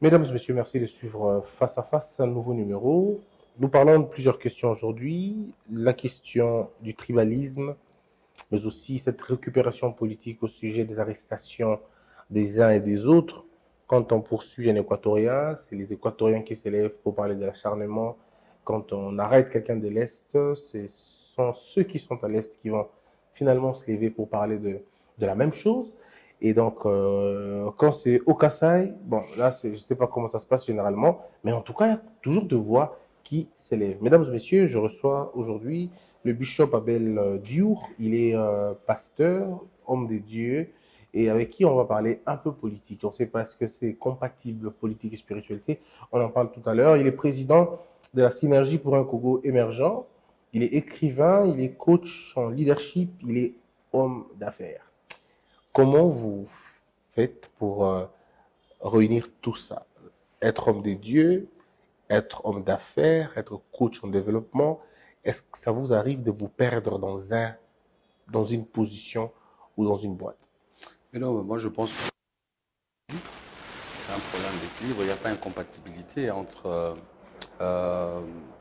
Mesdames et messieurs, merci de suivre Face à Face, un nouveau numéro. Nous parlons de plusieurs questions aujourd'hui. La question du tribalisme, mais aussi cette récupération politique au sujet des arrestations des uns et des autres. Quand on poursuit un Équatorien, c'est les Équatoriens qui s'élèvent pour parler de l'acharnement. Quand on arrête quelqu'un de l'Est, ce sont ceux qui sont à l'Est qui vont finalement se lever pour parler de la même chose. Et donc, quand c'est au Kassai, bon, là, je ne sais pas comment ça se passe généralement, mais en tout cas, il y a toujours deux voix qui s'élèvent. Mesdames et messieurs, je reçois aujourd'hui le bishop Abel Diour. Il est pasteur, homme de Dieu, et avec qui on va parler un peu politique. On ne sait pas ce que c'est compatible politique et spiritualité. On en parle tout à l'heure. Il est président de la Synergie pour un Congo émergent. Il est écrivain, il est coach en leadership, il est homme d'affaires. Comment vous faites pour réunir tout ça? Être homme de Dieu, être homme d'affaires, être coach en développement. Est-ce que ça vous arrive de vous perdre dans une position ou dans une boîte? Mais non, moi je pense que c'est un problème d'équilibre. Il n'y a pas incompatibilité entre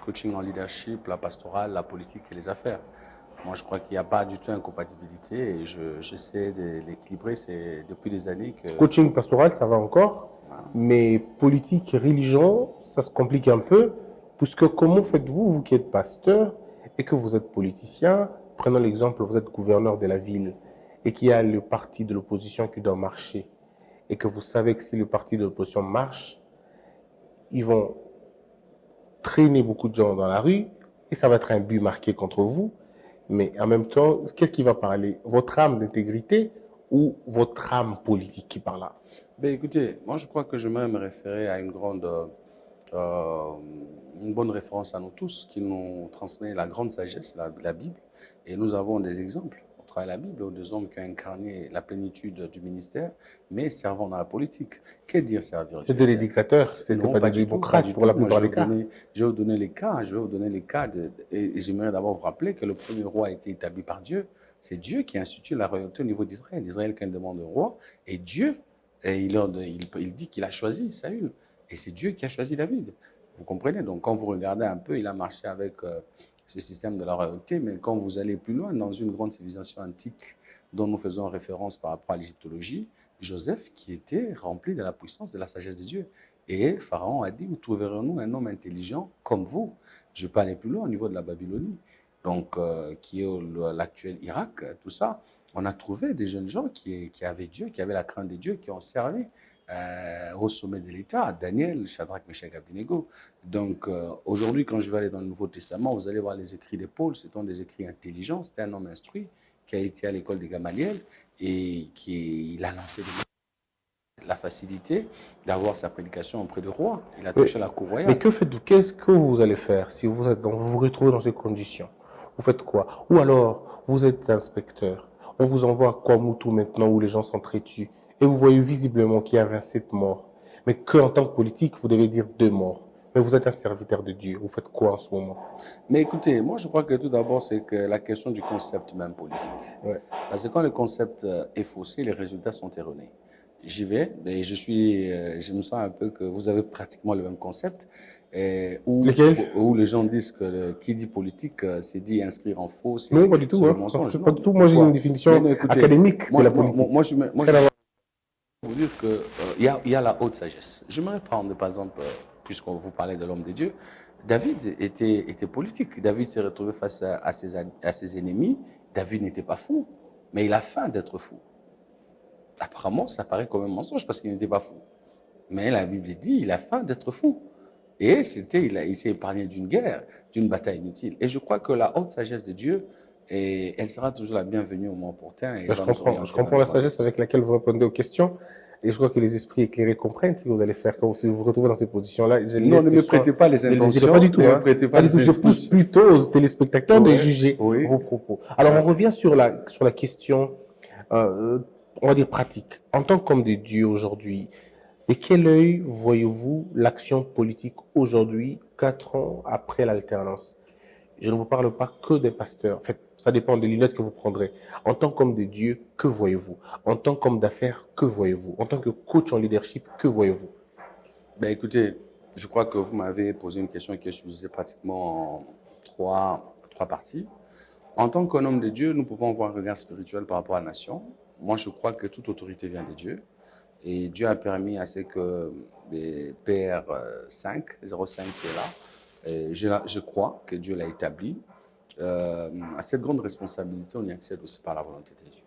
coaching en leadership, la pastorale, la politique et les affaires. Moi, je crois qu'il n'y a pas du tout incompatibilité et j'essaie de l'équilibrer. C'est depuis des années que... Coaching pastoral, ça va encore, Voilà. mais politique, religion, ça se complique un peu, puisque comment faites-vous, vous qui êtes pasteur et que vous êtes politicien, prenons l'exemple, vous êtes gouverneur de la ville et qu'il y a le parti de l'opposition qui doit marcher et que vous savez que si le parti de l'opposition marche, ils vont traîner beaucoup de gens dans la rue et ça va être un but marqué contre vous. Mais en même temps, qu'est-ce qui va parler? Votre âme d'intégrité ou votre âme politique qui parle là? Ben, écoutez, moi je crois que j'aimerais me référer à euh, une bonne référence à nous tous qui nous transmet la grande sagesse, la Bible. Et nous avons des exemples au travers de la Bible, des hommes qui ont incarné la plénitude du ministère, mais servant dans la politique. Qu'est dire servir C'est Dieu? des éducateurs, ce n'était Non, pas pas des du tout, pas démocrates du pour tout. la Moi, plupart des cas. je vais vous donner les cas. Je vais vous donner les cas et j'aimerais d'abord vous rappeler que le premier roi a été établi par Dieu. C'est Dieu qui institue la royauté au niveau d'Israël. Israël, quand il demande un roi, et Dieu, et il dit qu'il a choisi Saül. Et c'est Dieu qui a choisi David. Vous comprenez? Donc, quand vous regardez un peu, il a marché avec ce système de la royauté, mais quand vous allez plus loin, dans une grande civilisation antique dont nous faisons référence par rapport à l'égyptologie, Joseph qui était rempli de la puissance, de la sagesse de Dieu. Et Pharaon a dit, où trouverons-nous un homme intelligent comme vous? Je peux aller plus loin au niveau de la Babylonie, donc qui est l'actuel Irak, tout ça. On a trouvé des jeunes gens qui avaient Dieu, qui avaient la crainte de Dieu, qui ont servi au sommet de l'État, Daniel, Shadrach, Meshach, Abednego. Donc aujourd'hui, quand je vais aller dans le Nouveau Testament, vous allez voir les écrits de Paul, ce sont des écrits intelligents, c'était un homme instruit qui a été à l'école de Gamaliel et il a lancé la facilité d'avoir sa prédication auprès du roi. Il a Mais, touché la cour mais royale. que faites-vous? Qu'est-ce que vous allez faire si vous êtes vous vous retrouvez dans ces conditions? Vous faites quoi? Ou alors, vous êtes inspecteur. On vous envoie à Kwamoutou maintenant où les gens sont tués. Et vous voyez visiblement qu'il y a 27 morts. Mais qu'en tant que politique, vous devez dire 2 morts. Mais vous êtes un serviteur de Dieu. Vous faites quoi en ce moment? Mais écoutez, moi je crois que tout d'abord, c'est que la question du concept même politique. Ouais. Parce que quand le concept est faussé, les résultats sont erronés. J'y vais et je me sens un peu que vous avez pratiquement le même concept Lequel? où les gens disent que qui dit politique, c'est dit inscrire en faux, Non, pas du c'est tout. le Hein. mensonge. Pas Non, du tout. Moi, j'ai une pourquoi? Mais définition non, écoutez, académique de la politique. moi Rien à voir. vous dire que il y a la haute sagesse. J'aimerais prendre par exemple, puisqu'on vous parlait de l'homme de Dieu, David était politique. David s'est retrouvé face à ses ennemis. David n'était pas fou, mais il a faim d'être fou. Apparemment, ça paraît comme un mensonge parce qu'il n'était pas fou. Mais la Bible dit il a faim d'être fou. Et il s'est épargné d'une guerre, d'une bataille inutile. Et je crois que la haute sagesse de Dieu, elle sera toujours la bienvenue au moment opportun et Ben, va nous je orienter vers comprends les la bonnes sagesse décisions. avec laquelle vous répondez aux questions. Et je crois que les esprits éclairés comprennent ce que vous allez faire quand vous vous retrouvez dans ces positions-là. Je Non, laisse ne le me soin prêtez pas les de le désirer. Pas du intentions, tout, ne me hein. prêtez Pas pas du tout. les Je pousse intentions. plutôt aux téléspectateurs de Oui, juger oui, vos propos. Alors, on merci. revient sur la question, euh, on va dire pratique. En tant qu'homme de Dieu aujourd'hui, de quel œil voyez-vous l'action politique aujourd'hui, 4 ans après l'alternance? Je ne vous parle pas que des pasteurs. En fait, ça dépend des lunettes que vous prendrez. En tant qu'homme de Dieu, que voyez-vous? En tant qu'homme d'affaires, que voyez-vous? En tant que coach en leadership, que voyez-vous? Ben, écoutez, je crois que vous m'avez posé une question qui est subdivisée pratiquement en trois parties. En tant qu'un homme de Dieu, nous pouvons avoir un regard spirituel par rapport à la nation. Moi, je crois que toute autorité vient de Dieu. Et Dieu a permis à ce que les PR5, 05 qui est là, je crois que Dieu l'a établi. À cette grande responsabilité, on y accède aussi par la volonté de Dieu.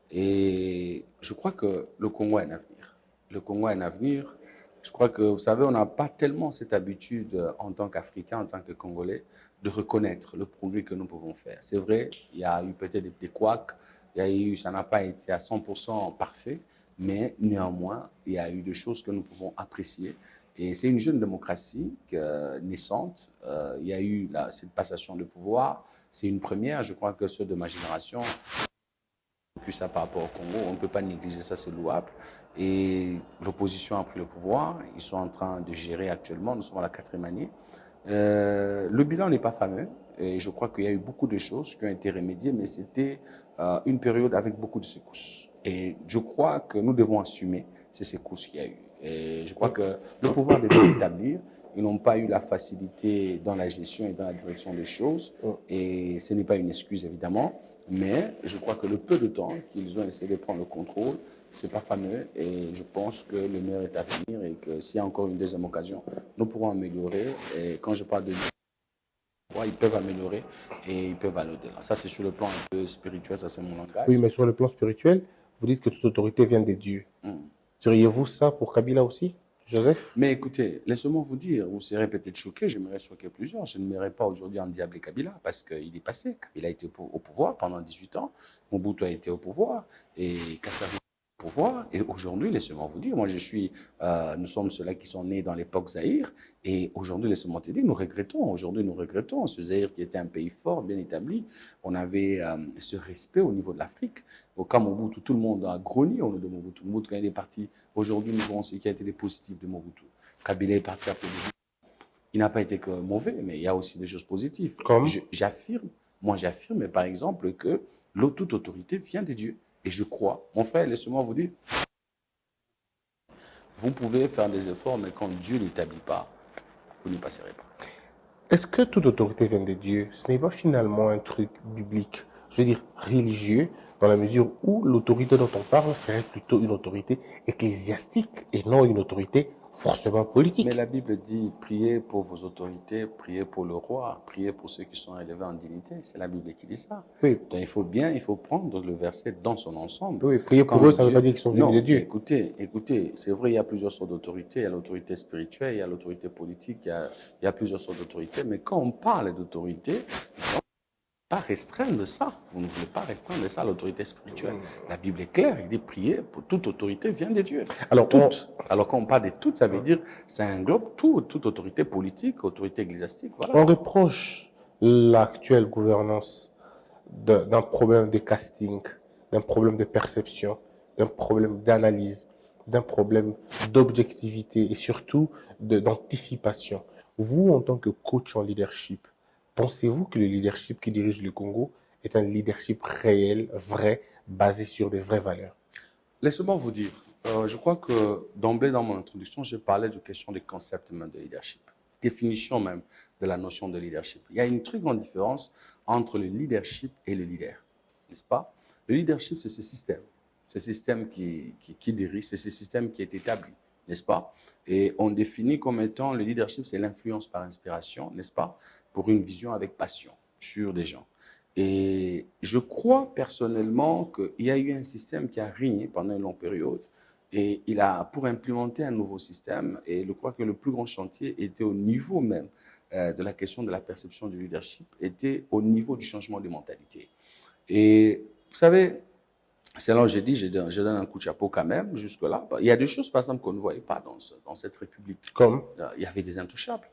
Et je crois que le Congo a un avenir. Le Congo a un avenir. Je crois que, vous savez, on n'a pas tellement cette habitude en tant qu'Africains, en tant que Congolais, de reconnaître le progrès que nous pouvons faire. C'est vrai, il y a eu peut-être des couacs, ça n'a pas été à 100% parfait, mais néanmoins, il y a eu des choses que nous pouvons apprécier. Et c'est une jeune démocratie naissante. Il y a eu cette passation de pouvoir. C'est une première. Je crois que ceux de ma génération plus ça par rapport au Congo, on ne peut pas négliger ça, c'est louable. Et l'opposition a pris le pouvoir, ils sont en train de gérer actuellement, nous sommes à la 4e année. Le bilan n'est pas fameux, et je crois qu'il y a eu beaucoup de choses qui ont été remédiées, mais c'était une période avec beaucoup de secousses. Et je crois que nous devons assumer ces secousses qu'il y a eu. Et je crois que le pouvoir devait s'établir. Ils n'ont pas eu la facilité dans la gestion et dans la direction des choses, et ce n'est pas une excuse évidemment. Mais je crois que le peu de temps qu'ils ont essayé de prendre le contrôle, c'est pas fameux et je pense que le meilleur est à venir et que s'il y a encore une deuxième occasion, nous pourrons améliorer. Et quand je parle de ils peuvent améliorer et ils peuvent aller au-delà. Ça, c'est sur le plan un peu spirituel, ça c'est mon langage. Oui, mais sur le plan spirituel, vous dites que toute autorité vient des dieux. Diriez-vous ça pour Kabila aussi, Joseph? Mais écoutez, laissez-moi vous dire, vous serez peut-être choqués, j'aimerais choquer plusieurs. Je ne m'irai pas aujourd'hui endiabler Kabila parce qu'il est passé. Kabila a été au pouvoir pendant 18 ans, Mobutu a été au pouvoir et Kassav au pouvoir. Et aujourd'hui, laissez-moi vous dire, moi nous sommes ceux-là qui sont nés dans l'époque Zaïre et aujourd'hui, laissez-moi te dire, aujourd'hui nous regrettons ce Zaïre qui était un pays fort, bien établi. On avait ce respect au niveau de l'Afrique. Au cas Mobutu, tout le monde a grogné au nom de Mobutu. Mobutu, quand il est parti, aujourd'hui, nous voyons ce qui a été les positifs de Mobutu. Kabila est parti après Mobutu. Il n'a pas été que mauvais, mais il y a aussi des choses positives. Comme J'affirme, par exemple, que toute autorité vient de Dieu. Et je crois, mon frère, laissez-moi vous dire, vous pouvez faire des efforts, mais quand Dieu n'établit pas, vous n'y passerez pas. est-ce que toute autorité vient de Dieu? Ce n'est pas finalement un truc biblique, je veux dire religieux, dans la mesure où l'autorité dont on parle serait plutôt une autorité ecclésiastique et non une autorité forcément politique. Mais la Bible dit, priez pour vos autorités, priez pour le roi, priez pour ceux qui sont élevés en dignité. C'est la Bible qui dit ça. Oui. Donc il faut prendre le verset dans son ensemble. Oui, prier pour eux, ça ne veut pas dire qu'ils sont venus de Dieu. Écoutez, c'est vrai, il y a plusieurs sortes d'autorités. Il y a l'autorité spirituelle, il y a l'autorité politique, il y a plusieurs sortes d'autorités. Mais quand on parle d'autorité, pas restreindre ça. Vous ne voulez pas restreindre ça à l'autorité spirituelle. La Bible est claire, il dit prier pour toute autorité vient de Dieu. Alors quand on parle de toute, ça veut dire ça englobe toute autorité politique, autorité ecclésiastique. Voilà. On reproche l'actuelle gouvernance d'un problème de casting, d'un problème de perception, d'un problème d'analyse, d'un problème d'objectivité et surtout d'anticipation. Vous, en tant que coach en leadership, pensez-vous que le leadership qui dirige le Congo est un leadership réel, vrai, basé sur des vraies valeurs? Laissez-moi vous dire, je crois que d'emblée dans mon introduction, j'ai parlé de question de concept même de leadership, définition même de la notion de leadership. Il y a une très grande différence entre le leadership et le leader, n'est-ce pas? Le leadership, c'est ce système qui dirige, c'est ce système qui est établi, n'est-ce pas? Et on définit comme étant le leadership, c'est l'influence par inspiration, n'est-ce pas? Pour une vision avec passion sur des gens. Et je crois personnellement qu'il y a eu un système qui a régné pendant une longue période et il a pour implémenter un nouveau système. Et je crois que le plus grand chantier était au niveau même de la question de la perception du leadership, était au niveau du changement de mentalité. Et vous savez, c'est là où j'ai dit, je donne un coup de chapeau quand même jusque-là. Il y a des choses, par exemple, qu'on ne voyait pas dans cette république. Comme il y avait des intouchables.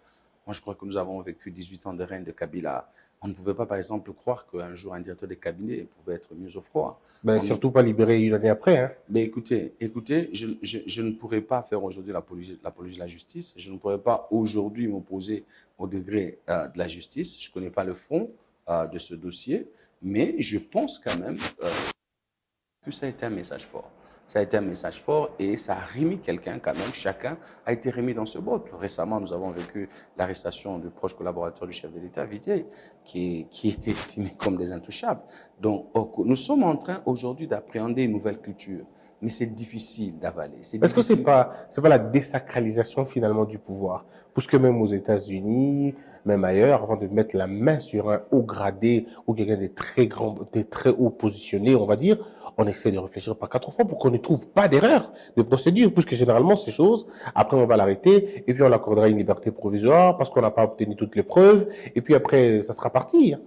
Moi, je crois que nous avons vécu 18 ans de règne de Kabila. On ne pouvait pas, par exemple, croire qu'un jour, un directeur de cabinet pouvait être mis au froid. surtout pas libéré une année après. Hein. Mais écoutez, je ne pourrais pas faire aujourd'hui l'apologie de la justice. Je ne pourrais pas aujourd'hui m'opposer au degré de la justice. Je ne connais pas le fond de ce dossier, mais je pense quand même que ça a été un message fort. Ça a été un message fort et ça a remis quelqu'un quand même. Chacun a été remis dans ce boat. Récemment, nous avons vécu l'arrestation du proche collaborateur du chef de l'État, Vitier, qui était estimé comme des intouchables. Donc, nous sommes en train aujourd'hui d'appréhender une nouvelle culture. Mais c'est difficile d'avaler. C'est Est-ce que difficile. c'est pas la désacralisation finalement du pouvoir? Puisque même aux États-Unis, même ailleurs, avant de mettre la main sur un haut gradé ou quelqu'un de très grand, de très haut positionné, on va dire, on essaie de réfléchir par 4 fois pour qu'on ne trouve pas d'erreur de procédure, puisque généralement ces choses, après on va l'arrêter et puis on l'accordera une liberté provisoire parce qu'on n'a pas obtenu toutes les preuves et puis après ça sera parti. Ben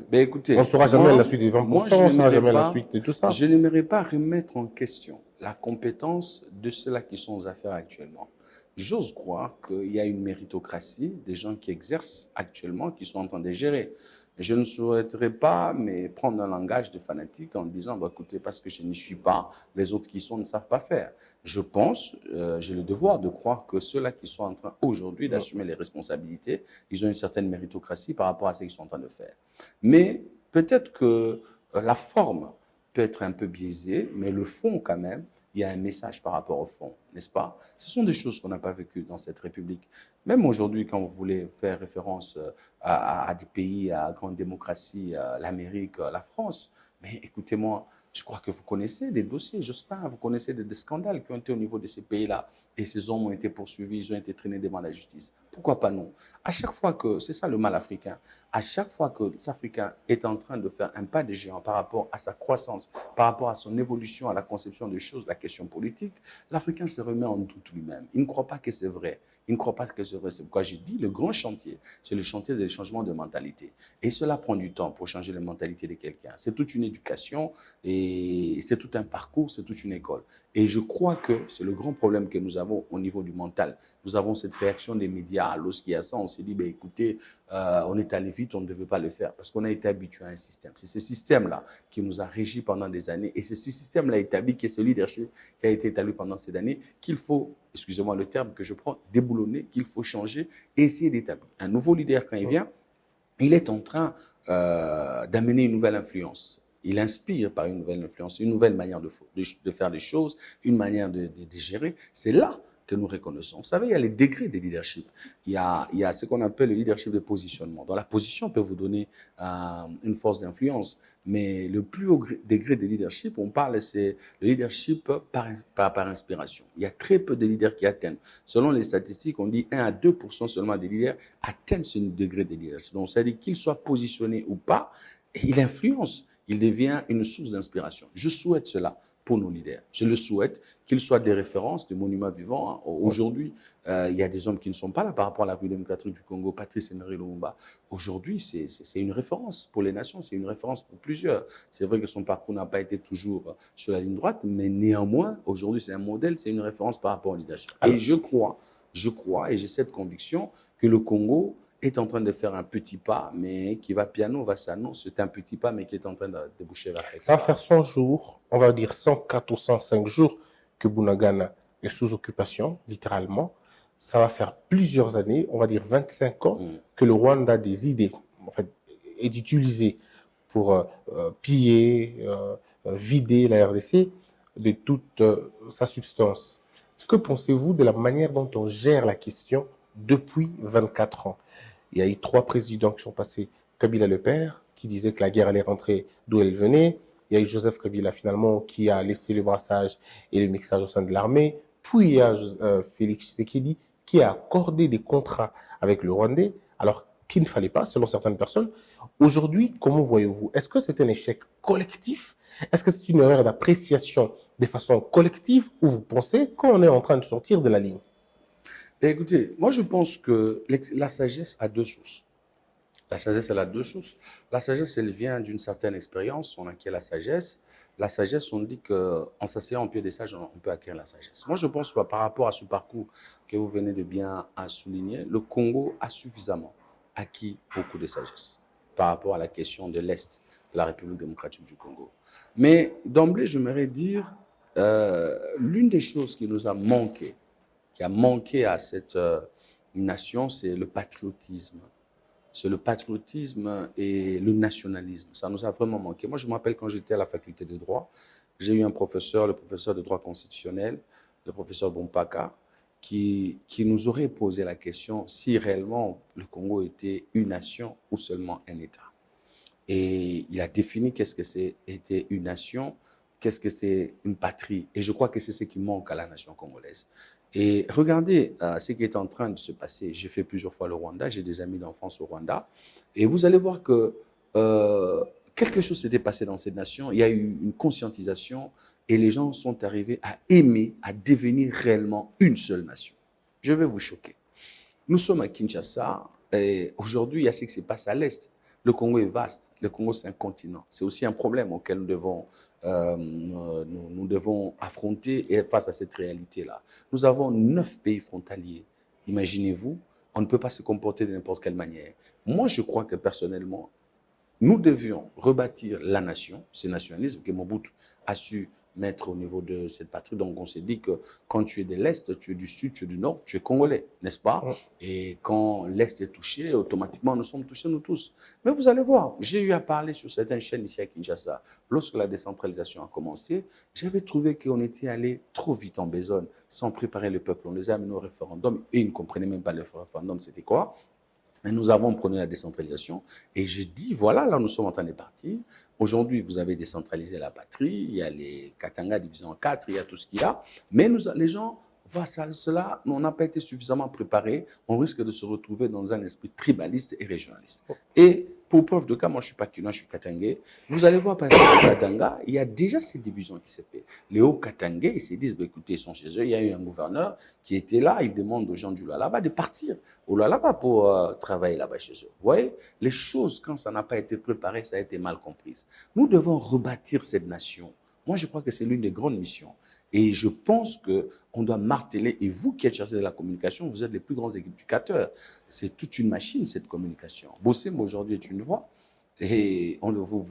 On ne écoutez, saura jamais la suite des moi 20%, on ne saura jamais la suite de tout ça. je n'aimerais pas remettre en question la compétence de ceux-là qui sont aux affaires actuellement. J'ose croire qu'il y a une méritocratie des gens qui exercent actuellement, qui sont en train de gérer. Je ne souhaiterais pas mais prendre un langage de fanatique en disant, bah, écoutez, parce que je n'y suis pas, les autres qui sont ne savent pas faire. Je pense, j'ai le devoir de croire que ceux-là qui sont en train aujourd'hui d'assumer les responsabilités, ils ont une certaine méritocratie par rapport à ce qu'ils sont en train de faire. Mais peut-être que la forme peut être un peu biaisée, mais le fond quand même, il y a un message par rapport au fond, n'est-ce pas? Ce sont des choses qu'on n'a pas vécues dans cette République. Même aujourd'hui, quand vous voulez faire référence à des pays à grande démocratie, l'Amérique, la France, mais écoutez-moi, je crois que vous connaissez des dossiers, Jospin, vous connaissez des scandales qui ont été au niveau de ces pays-là. Et ces hommes ont été poursuivis, ils ont été traînés devant la justice. Pourquoi pas nous? À chaque fois que, c'est ça le mal africain, à chaque fois que l'Africain est en train de faire un pas de géant par rapport à sa croissance, par rapport à son évolution, à la conception des choses, la question politique, l'Africain se remet en doute lui-même. Il ne croit pas que c'est vrai. Il ne croit pas que c'est vrai. C'est pourquoi j'ai dit le grand chantier, c'est le chantier des changements de mentalité. Et cela prend du temps pour changer la mentalité de quelqu'un. C'est toute une éducation et c'est tout un parcours, c'est toute une école. Et je crois que c'est le grand problème que nous avons au niveau du mental. Nous avons cette réaction des médias. Lorsqu'il y a ça, on s'est dit, ben, écoutez, on est allé vite, on ne devait pas le faire parce qu'on a été habitué à un système. C'est ce système-là qui nous a régis pendant des années et c'est ce système-là établi, qui est ce leadership qui a été établi pendant ces années, qu'il faut, excusez-moi le terme que je prends, déboulonner, qu'il faut changer et essayer d'établir. Un nouveau leader, quand il vient, il est en train d'amener une nouvelle influence. Il inspire par une nouvelle influence, une nouvelle manière de faire les choses, une manière de gérer. C'est là que nous reconnaissons. Vous savez, il y a les degrés de leadership. Il y a ce qu'on appelle le leadership de positionnement. Dans la position peut vous donner une force d'influence, mais le plus haut degré de leadership, on parle, c'est le leadership par inspiration. Il y a très peu de leaders qui atteignent. Selon les statistiques, on dit 1 à 2% seulement des leaders atteignent ce degré de leadership. Donc, ça veut dire qu'il soit positionné ou pas, il influence, il devient une source d'inspiration. Je souhaite cela pour nos leaders. Je le souhaite qu'ils soient des références, des monuments vivants. Aujourd'hui, il y a des hommes qui ne sont pas là par rapport à la République démocratique du Congo, Patrice Emery Lumumba. Aujourd'hui, c'est une référence pour les nations, c'est une référence pour plusieurs. C'est vrai que son parcours n'a pas été toujours sur la ligne droite, mais néanmoins, aujourd'hui, c'est un modèle, c'est une référence par rapport au leadership. Et je crois, et j'ai cette conviction que le Congo est en train de faire un petit pas, mais qui va piano, va sano. C'est un petit pas, mais qui est en train de déboucher vers quelque Ça va part. faire 100 jours, on va dire 104 ou 105 jours que Bunagana est sous occupation, littéralement. Ça va faire plusieurs années, on va dire 25 ans, que le Rwanda a des idées, en fait, est utilisé pour piller, vider la RDC de toute sa substance. Que pensez-vous de la manière dont on gère la question depuis 24 ans? Il y a eu 3 présidents qui sont passés. Kabila le père, qui disait que la guerre allait rentrer d'où elle venait. Il y a eu Joseph Kabila finalement qui a laissé le brassage et le mixage au sein de l'armée. Puis il y a Félix Tshisekedi qui a accordé des contrats avec le Rwandais alors qu'il ne fallait pas, selon certaines personnes. Aujourd'hui, comment voyez-vous? Est-ce que c'est un échec collectif? Est-ce que c'est une erreur d'appréciation de façon collective ou vous pensez qu'on est en train de sortir de la ligne? Et écoutez, moi je pense que la sagesse a deux sources. La sagesse, elle a deux sources. La sagesse, elle vient d'une certaine expérience, on acquiert la sagesse. La sagesse, on dit qu'en s'asseyant en pied des sages, on peut acquérir la sagesse. Moi, je pense que par rapport à ce parcours que vous venez de bien souligner, le Congo a suffisamment acquis beaucoup de sagesse par rapport à la question de l'Est de la République démocratique du Congo. Mais d'emblée, j'aimerais dire, l'une des choses qui nous a manqué, qui a manqué à cette nation, c'est le patriotisme. C'est le patriotisme et le nationalisme. Ça nous a vraiment manqué. Moi, je me rappelle quand j'étais à la faculté de droit, J'ai eu un professeur, le professeur de droit constitutionnel, le professeur Bompaka, qui nous aurait posé la question si réellement le Congo était une nation ou seulement un État. Et il a défini qu'est-ce que c'était une nation, qu'est-ce que c'est une patrie. Et je crois que c'est ce qui manque à la nation congolaise. Et regardez ce qui est en train de se passer. J'ai fait plusieurs fois le Rwanda, j'ai des amis d'enfance au Rwanda. Et vous allez voir que euh, quelque chose s'était passé dans cette nation. Il y a eu une conscientisation et les gens sont arrivés à aimer, à devenir réellement une seule nation. Je vais vous choquer. Nous sommes à Kinshasa et aujourd'hui, il y a ce qui se passe à l'Est. Le Congo est vaste. Le Congo, c'est un continent. C'est aussi un problème auquel nous devons affronter et face à cette réalité-là. Nous avons 9 pays frontaliers. Imaginez-vous, on ne peut pas se comporter de n'importe quelle manière. Moi, je crois que personnellement, nous devions rebâtir la nation, ce nationalisme que Mobutu a su mettre au niveau de cette patrie. Donc, on s'est dit que quand tu es de l'Est, tu es du Sud, tu es du Nord, tu es Congolais, n'est-ce pas? Et quand l'Est est touché, automatiquement, nous sommes touchés, nous tous. Mais vous allez voir, j'ai eu à parler sur certaines chaînes ici à Kinshasa. Lorsque la décentralisation a commencé, j'avais trouvé qu'on était allé trop vite en besogne, sans préparer le peuple. On les a amenés au référendum et ils ne comprenaient même pas le référendum, c'était quoi? Mais nous avons prôné la décentralisation et j'ai dit, voilà, là nous sommes en train de partir. Aujourd'hui, vous avez décentralisé la patrie, il y a les Katanga divisés en 4, il y a tout ce qu'il y a. Mais les gens, face à cela, on n'a pas été suffisamment préparés. On risque de se retrouver dans un esprit tribaliste et régionaliste. Et pour preuve de cas, moi je ne suis pas Kinois, je suis Katangais. Vous allez voir, par exemple, au Katanga, il y a déjà cette division qui s'est faite. Les Hauts-Katangais, ils se disent, bah, écoutez, ils sont chez eux. Il y a eu un gouverneur qui était là, il demande aux gens du Lualaba de partir au Lualaba pour travailler là-bas chez eux. Vous voyez, les choses, quand ça n'a pas été préparé, ça a été mal comprise. Nous devons rebâtir cette nation. Moi, je crois que c'est l'une des grandes missions. Et je pense qu'on doit marteler, et vous qui êtes chargé de la communication, vous êtes les plus grands éducateurs. C'est toute une machine, cette communication. Bossem, aujourd'hui, est une voix. Et vous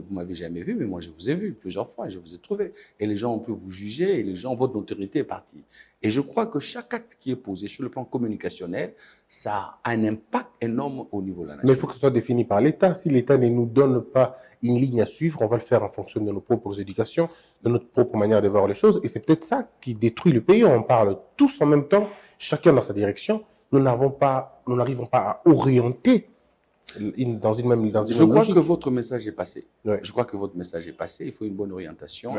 m'avez jamais vu, mais moi, je vous ai vu plusieurs fois, et je vous ai trouvé. Et les gens ont pu vous juger, et les gens, votre autorité est partie. Et je crois que chaque acte qui est posé sur le plan communicationnel, ça a un impact énorme au niveau de la nation. Mais il faut que ce soit défini par l'État. Si l'État ne nous donne pas une ligne à suivre, on va le faire en fonction de nos propres éducations, de notre propre manière de voir les choses. Et c'est peut-être ça qui détruit le pays. On parle tous en même temps, chacun dans sa direction. Nous n'arrivons pas à orienter dans une même Je crois logique. que votre message est passé. Ouais. Je crois que votre message est passé. Il faut une bonne orientation,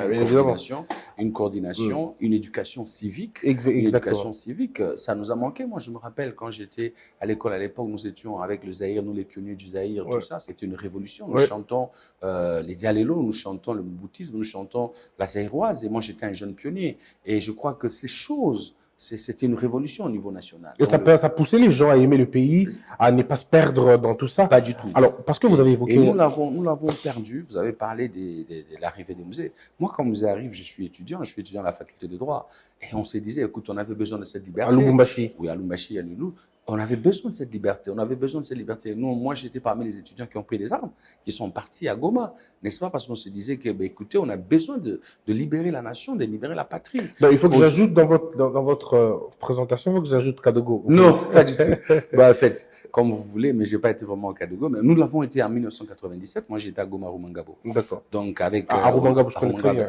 une coordination, une éducation civique. Exactement. Une éducation civique, ça nous a manqué. Moi, je me rappelle quand j'étais à l'école à l'époque, nous étions avec le Zaïre, nous les pionniers du Zaïre, tout ça. C'était une révolution. Nous chantons les dialélos, nous chantons le bouddhisme, nous chantons la zaïroise. Et moi, j'étais un jeune pionnier. Et je crois que ces choses, c'était une révolution au niveau national. Et ça poussait les gens à aimer le pays, à ne pas se perdre dans tout ça. Pas du tout. Alors, parce que vous avez évoqué... Et nous l'avons perdu. Vous avez parlé de l'arrivée des musées. Moi, quand musée arrive, je suis étudiant à la faculté de droit. Et on se disait, écoute, on avait besoin de cette liberté. À Lubumbashi. Oui, à Lubumbashi, à Lulou. On avait besoin de cette liberté. On avait besoin de cette liberté. Nous, moi, j'étais parmi les étudiants qui ont pris des armes, qui sont partis à Goma, n'est-ce pas? Parce qu'on se disait que, ben, écoutez, on a besoin de libérer la nation, de libérer la patrie. Non, il faut que j'ajoute dans votre présentation, il faut que j'ajoute Kadogo. Non, pas du tout. Bah, en fait, comme vous voulez, mais je n'ai pas été vraiment au Kadogo. Mais nous l'avons été en 1997. Moi, j'étais à Goma, Rumangabo. D'accord. Donc, avec, Rumangabo, je connais très bien.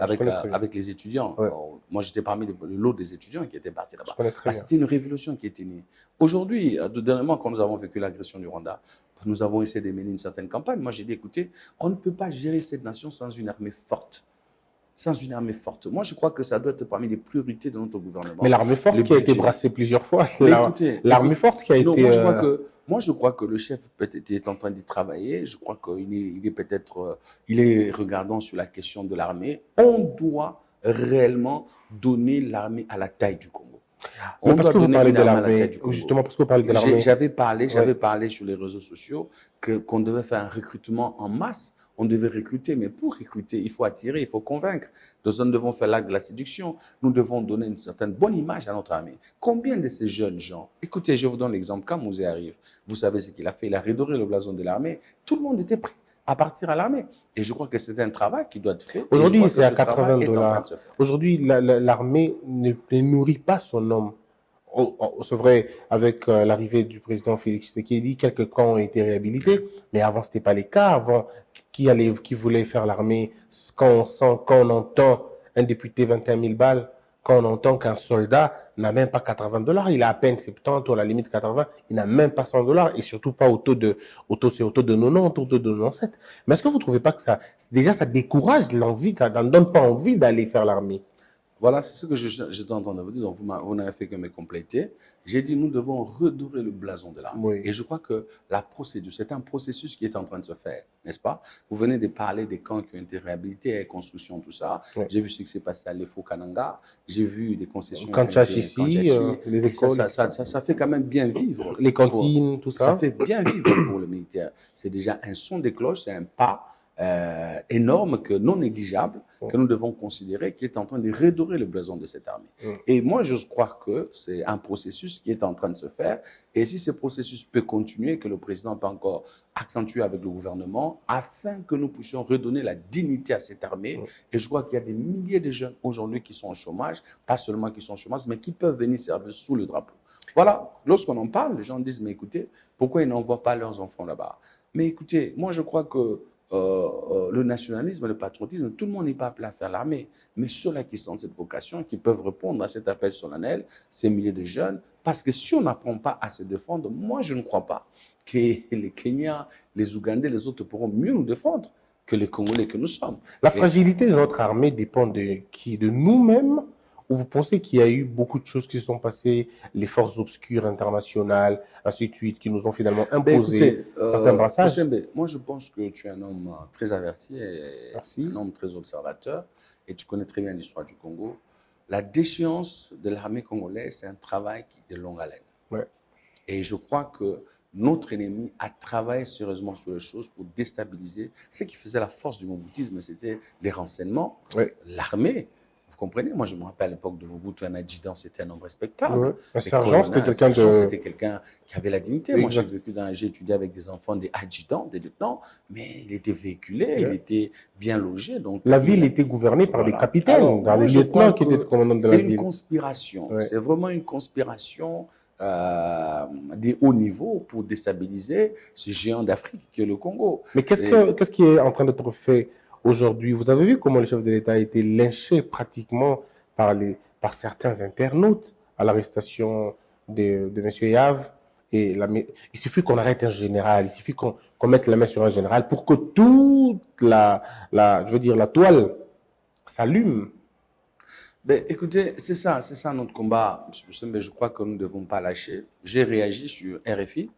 Avec les étudiants. Ouais. Moi, j'étais parmi le lot des étudiants qui étaient partis là-bas. Bien. C'était une révolution qui était née. Aujourd'hui, dernièrement, quand nous avons vécu l'agression du Rwanda, nous avons essayé de mener une certaine campagne. Moi, j'ai dit, écoutez, on ne peut pas gérer cette nation sans une armée forte. Sans une armée forte. Moi, je crois que ça doit être parmi les priorités de notre gouvernement. Mais l'armée forte qui a été brassée plusieurs fois, l'armée forte qui a été... Moi, je crois que le chef est en train d'y travailler. Je crois qu'il est peut-être... il est regardant sur la question de l'armée. On doit réellement donner l'armée à la taille du Congo. Parce que vous parlez de l'armée, justement parce que vous parlez de l'armée. J'avais parlé sur les réseaux sociaux qu'on devait faire un recrutement en masse. On devait recruter, mais pour recruter, il faut attirer, il faut convaincre. Nous devons faire l'acte de la séduction. Nous devons donner une certaine bonne image à notre armée. Combien de ces jeunes gens, écoutez, je vous donne l'exemple, quand Mouzé arrive, vous savez ce qu'il a fait, il a redoré le blason de l'armée. Tout le monde était prêt à partir à l'armée. Et je crois que c'est un travail qui doit être fait. Aujourd'hui, c'est à $80. Aujourd'hui, l'armée ne nourrit pas son homme. C'est vrai, avec l'arrivée du président Félix Tshisekedi, quelques camps ont été réhabilités, mais avant, ce n'était pas les cas. Avant, qui voulait faire l'armée, quand on entend un député 21 000 balles quand on entend qu'un soldat n'a même pas 80 $. Il a à peine 70 ou à la limite 80. Il n'a même pas 100 $ et surtout pas c'est au taux de 90, au taux de 97. Mais est-ce que vous ne trouvez pas que déjà, ça décourage l'envie, ça ne donne pas envie d'aller faire l'armée? Voilà, c'est ce que j'étais en train de vous dire. Donc, vous n'avez fait que me compléter. J'ai dit, nous devons redorer le blason de l'armée. Oui. Et je crois que la procédure, c'est un processus qui est en train de se faire, n'est-ce pas? Vous venez de parler des camps qui ont été réhabilités, construction, tout ça. Oui. J'ai vu ce qui s'est passé à l'Efo Kananga. J'ai vu des concessions qui ont Kanchachi été ici, les Et écoles. ça fait quand même bien vivre. Les cantines, tout Ça ça. fait bien vivre pour le militaire. C'est déjà un son de cloche, c'est un pas énorme, non négligeable, que nous devons considérer, qui est en train de redorer le blason de cette armée. Et moi, je crois que c'est un processus qui est en train de se faire. Et si ce processus peut continuer, que le président peut encore accentuer avec le gouvernement, afin que nous puissions redonner la dignité à cette armée. Et je crois qu'il y a des milliers de jeunes aujourd'hui qui sont au chômage, pas seulement qui sont au chômage, mais qui peuvent venir servir sous le drapeau. Voilà, lorsqu'on en parle, les gens disent, mais écoutez, pourquoi ils n'envoient pas leurs enfants là-bas? Mais écoutez, moi je crois que le nationalisme, le patriotisme, tout le monde n'est pas appelé à faire l'armée. Mais ceux-là qui sentent cette vocation, qui peuvent répondre à cet appel solennel, ces milliers de jeunes, parce que si on n'apprend pas à se défendre, moi je ne crois pas que les Kenyans, les Ougandais, les autres pourront mieux nous défendre que les Congolais que nous sommes. La fragilité de notre armée dépend de qui? De nous-mêmes? Ou vous pensez qu'il y a eu beaucoup de choses qui se sont passées, les forces obscures internationales, ainsi de suite, qui nous ont finalement imposé certains brassages? Moi, je pense que tu es un homme très averti et un homme très observateur, et tu connais très bien l'histoire du Congo. La déchéance de l'armée congolaise, c'est un travail qui est de longue haleine. Ouais. Et je crois que notre ennemi a travaillé sérieusement sur les choses pour déstabiliser. Ce qui faisait la force du Mobutisme, c'était les renseignements, l'armée. Vous comprenez? Moi, je me rappelle à l'époque de Mobutu, un adjudant, c'était un homme respectable. Ouais. Un sergent, c'était quelqu'un qui avait la dignité. Exact. Moi, j'ai étudié avec des enfants, des adjudants, des lieutenants, mais il était véhiculé, il était bien logé. Donc, la ville était gouvernée par des capitaines, par des lieutenants qui étaient commandants de la ville. C'est une conspiration. C'est vraiment une conspiration des hauts niveaux pour déstabiliser ce géant d'Afrique qui est le Congo. Mais qu'est-ce qui est en train d'être fait aujourd'hui? Vous avez vu comment le chef de l'État a été lynché pratiquement par certains internautes à l'arrestation de M. Yav. Et il suffit qu'on arrête un général, il suffit qu'on mette la main sur un général pour que toute la toile s'allume. Ben, écoutez, c'est ça notre combat. Je crois que nous ne devons pas lâcher. J'ai réagi sur RFI,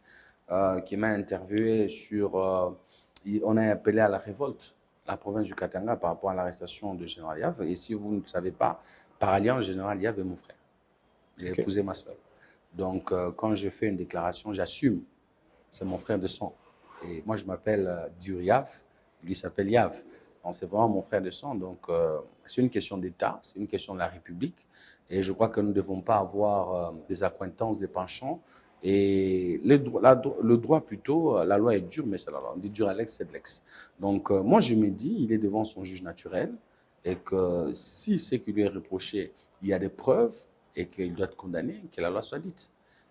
qui m'a interviewé sur... on a appelé à la révolte la province du Katanga par rapport à l'arrestation de Général Yav. Et si vous ne savez pas, par alliance, Général Yav est mon frère. Il a épousé ma soeur. Donc, quand je fais une déclaration, j'assume. C'est mon frère de sang. Et moi, je m'appelle Dur Yav. Lui s'appelle Yav. Donc, c'est vraiment mon frère de sang. Donc, c'est une question d'État, c'est une question de la République. Et je crois que nous ne devons pas avoir des accointances, des penchants. Et le droit plutôt, la loi est dure, mais c'est la loi. On dit dur à l'ex, c'est de l'ex. Donc, moi, je me dis, il est devant son juge naturel et que si ce qui lui est reproché, il y a des preuves et qu'il doit être condamné, que la loi soit dite.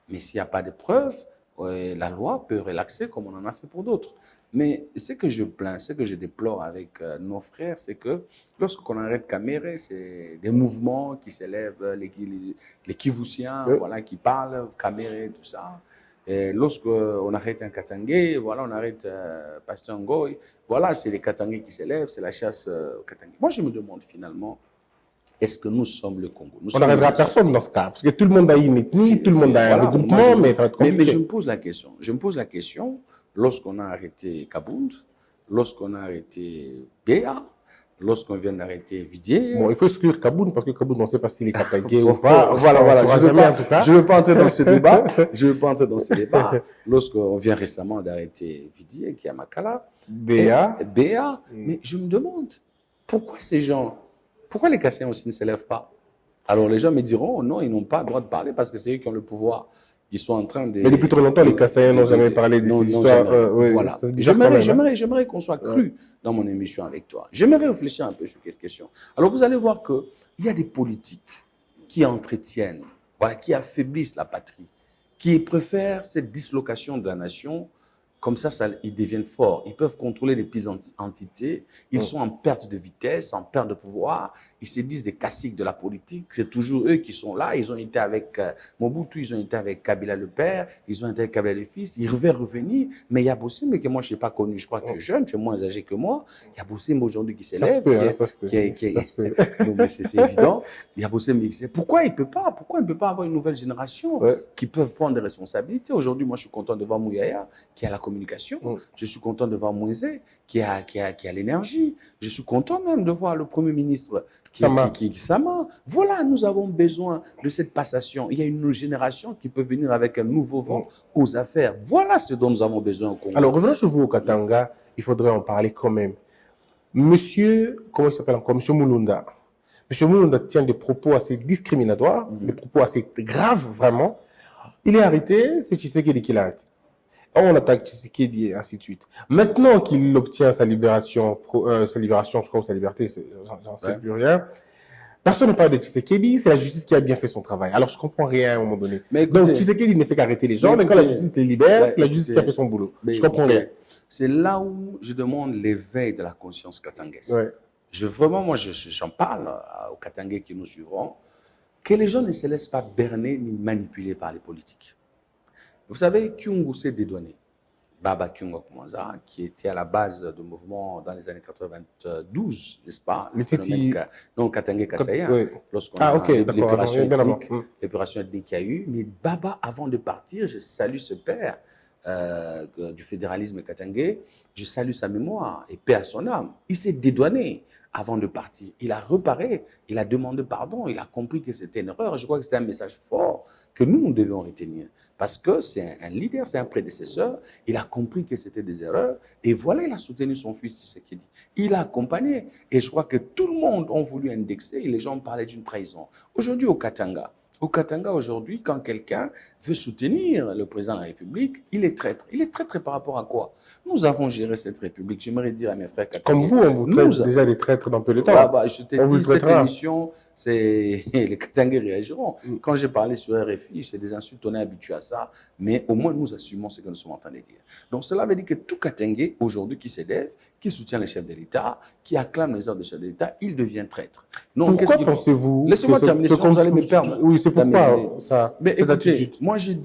Mais s'il n'y a pas de preuves, la loi peut relaxer comme on en a fait pour d'autres. Mais ce que je plains, ce que je déplore avec nos frères, c'est que lorsqu'on arrête Kamere, c'est des mouvements qui s'élèvent, les Kivusiens, voilà, qui parlent, Kamere, tout ça. Et lorsqu'on arrête un Katangé, voilà, on arrête Pasteur Ngoy, voilà, c'est les Katangés qui s'élèvent, c'est la chasse au Katangé. Moi, je me demande finalement, est-ce que nous sommes le Congo? On n'arrivera à personne dans ce cas, parce que tout le monde a une ethnie, tout le monde a un regroupement, mais ça va être compliqué. Mais je me pose la question, lorsqu'on a arrêté Kabound, lorsqu'on a arrêté Béa, lorsqu'on vient d'arrêter Vidier... Bon, il faut exclure Kabound, parce que Kabound, on ne sait pas s'il est Katangé ou pas. Voilà, je ne veux pas entrer dans ce débat. Lorsqu'on vient récemment d'arrêter Vidier, qui est à Makala, Béa, mais je me demande, pourquoi ces gens... Pourquoi les Kassaïens aussi ne s'élèvent pas? Alors les gens me diront, non, ils n'ont pas le droit de parler parce que c'est eux qui ont le pouvoir. Ils sont en train de... Mais depuis trop longtemps, les Kassaïens n'ont jamais parlé de ces histoires. Voilà. J'aimerais qu'on soit cru dans mon émission avec toi. J'aimerais réfléchir un peu sur cette question. Alors vous allez voir qu'il y a des politiques qui entretiennent, voilà, qui affaiblissent la patrie, qui préfèrent cette dislocation de la nation Comme ça, ils deviennent forts. Ils peuvent contrôler les petites entités. Ils sont en perte de vitesse, en perte de pouvoir. Ils se disent des classiques de la politique. C'est toujours eux qui sont là. Ils ont été avec Mobutu, ils ont été avec Kabila le père, ils ont été avec Kabila le fils. Ils devaient revenir. Mais il y a Bossim, mais que moi, je n'ai pas connu. Je crois que tu es jeune, tu es moins âgé que moi. Il y a Bossim aujourd'hui qui s'élève. Ça se peut, ça se peut. Non, mais c'est évident. Il y a Bossim qui sait. Pourquoi il ne peut pas avoir une nouvelle génération qui peuvent prendre des responsabilités? Aujourd'hui, moi, je suis content de voir Mouyaya qui a la communication. Je suis content de voir Moïse qui a l'énergie. Je suis content même de voir le Premier ministre Sama. Voilà, nous avons besoin de cette passation. Il y a une génération qui peut venir avec un nouveau vent aux affaires. Voilà ce dont nous avons besoin au Congo. Alors, revenons chez vous au Katanga. Il faudrait en parler quand même. Monsieur, comment il s'appelle encore? Monsieur Mulunda. Monsieur Mulunda tient des propos assez discriminatoires, des propos assez graves, vraiment. Il est arrêté, c'est Tshisekedi qui l'arrête. On attaque Tshisekedi et ainsi de suite. Maintenant qu'il obtient sa libération, je crois, ou sa liberté, j'en sais plus rien. Personne ne parle de Tshisekedi, c'est la justice qui a bien fait son travail. Alors je comprends rien à un moment donné. Mais écoutez, donc Tshisekedi ne fait qu'arrêter les gens, mais quand la justice les libère, c'est la justice qui a fait son boulot. Je comprends rien. C'est là où je demande l'éveil de la conscience katangaise. Vraiment, moi, j'en parle aux Katangais qui nous suivront, que les gens ne se laissent pas berner ni manipuler par les politiques. Vous savez, Kyungu s'est dédouané. Baba Kyungu Koumanza, qui était à la base du mouvement dans les années 92, n'est-ce pas? Non, Katangé Kassaya, lorsqu'on a l'épuration ethnique qu'il y a eu. Mais Baba, avant de partir, je salue ce père du fédéralisme katangé, je salue sa mémoire et paix à son âme. Il s'est dédouané avant de partir. Il a reparé, il a demandé pardon, il a compris que c'était une erreur. Je crois que c'était un message fort que nous devions retenir. Parce que c'est un leader, c'est un prédécesseur. Il a compris que c'était des erreurs. Et voilà, il a soutenu son fils, c'est ce qu'il dit. Il a accompagné. Et je crois que tout le monde a voulu indexer et les gens parlaient d'une trahison. Aujourd'hui, au Katanga, aujourd'hui, quand quelqu'un veut soutenir le président de la République, il est traître. Il est traître par rapport à quoi? Nous avons géré cette République. J'aimerais dire à mes frères katangais. Comme vous, on vous traite déjà des traîtres dans peu de temps. Je t'ai dit, cette émission, les Katangais réagiront. Quand j'ai parlé sur RFI, c'est des insultes, on est habitué à ça, mais au moins nous assumons ce que nous sommes en train de dire. Donc cela veut dire que tout Katangais, aujourd'hui, qui s'élève, qui soutient les chefs de l'État, qui acclame les ordres des chefs de l'État, il devient traître. Donc, pourquoi pensez-vous? Laissez-moi terminer, sinon vous allez me perdre. Oui, c'est pourquoi ça. Mais écoutez, moi j'ai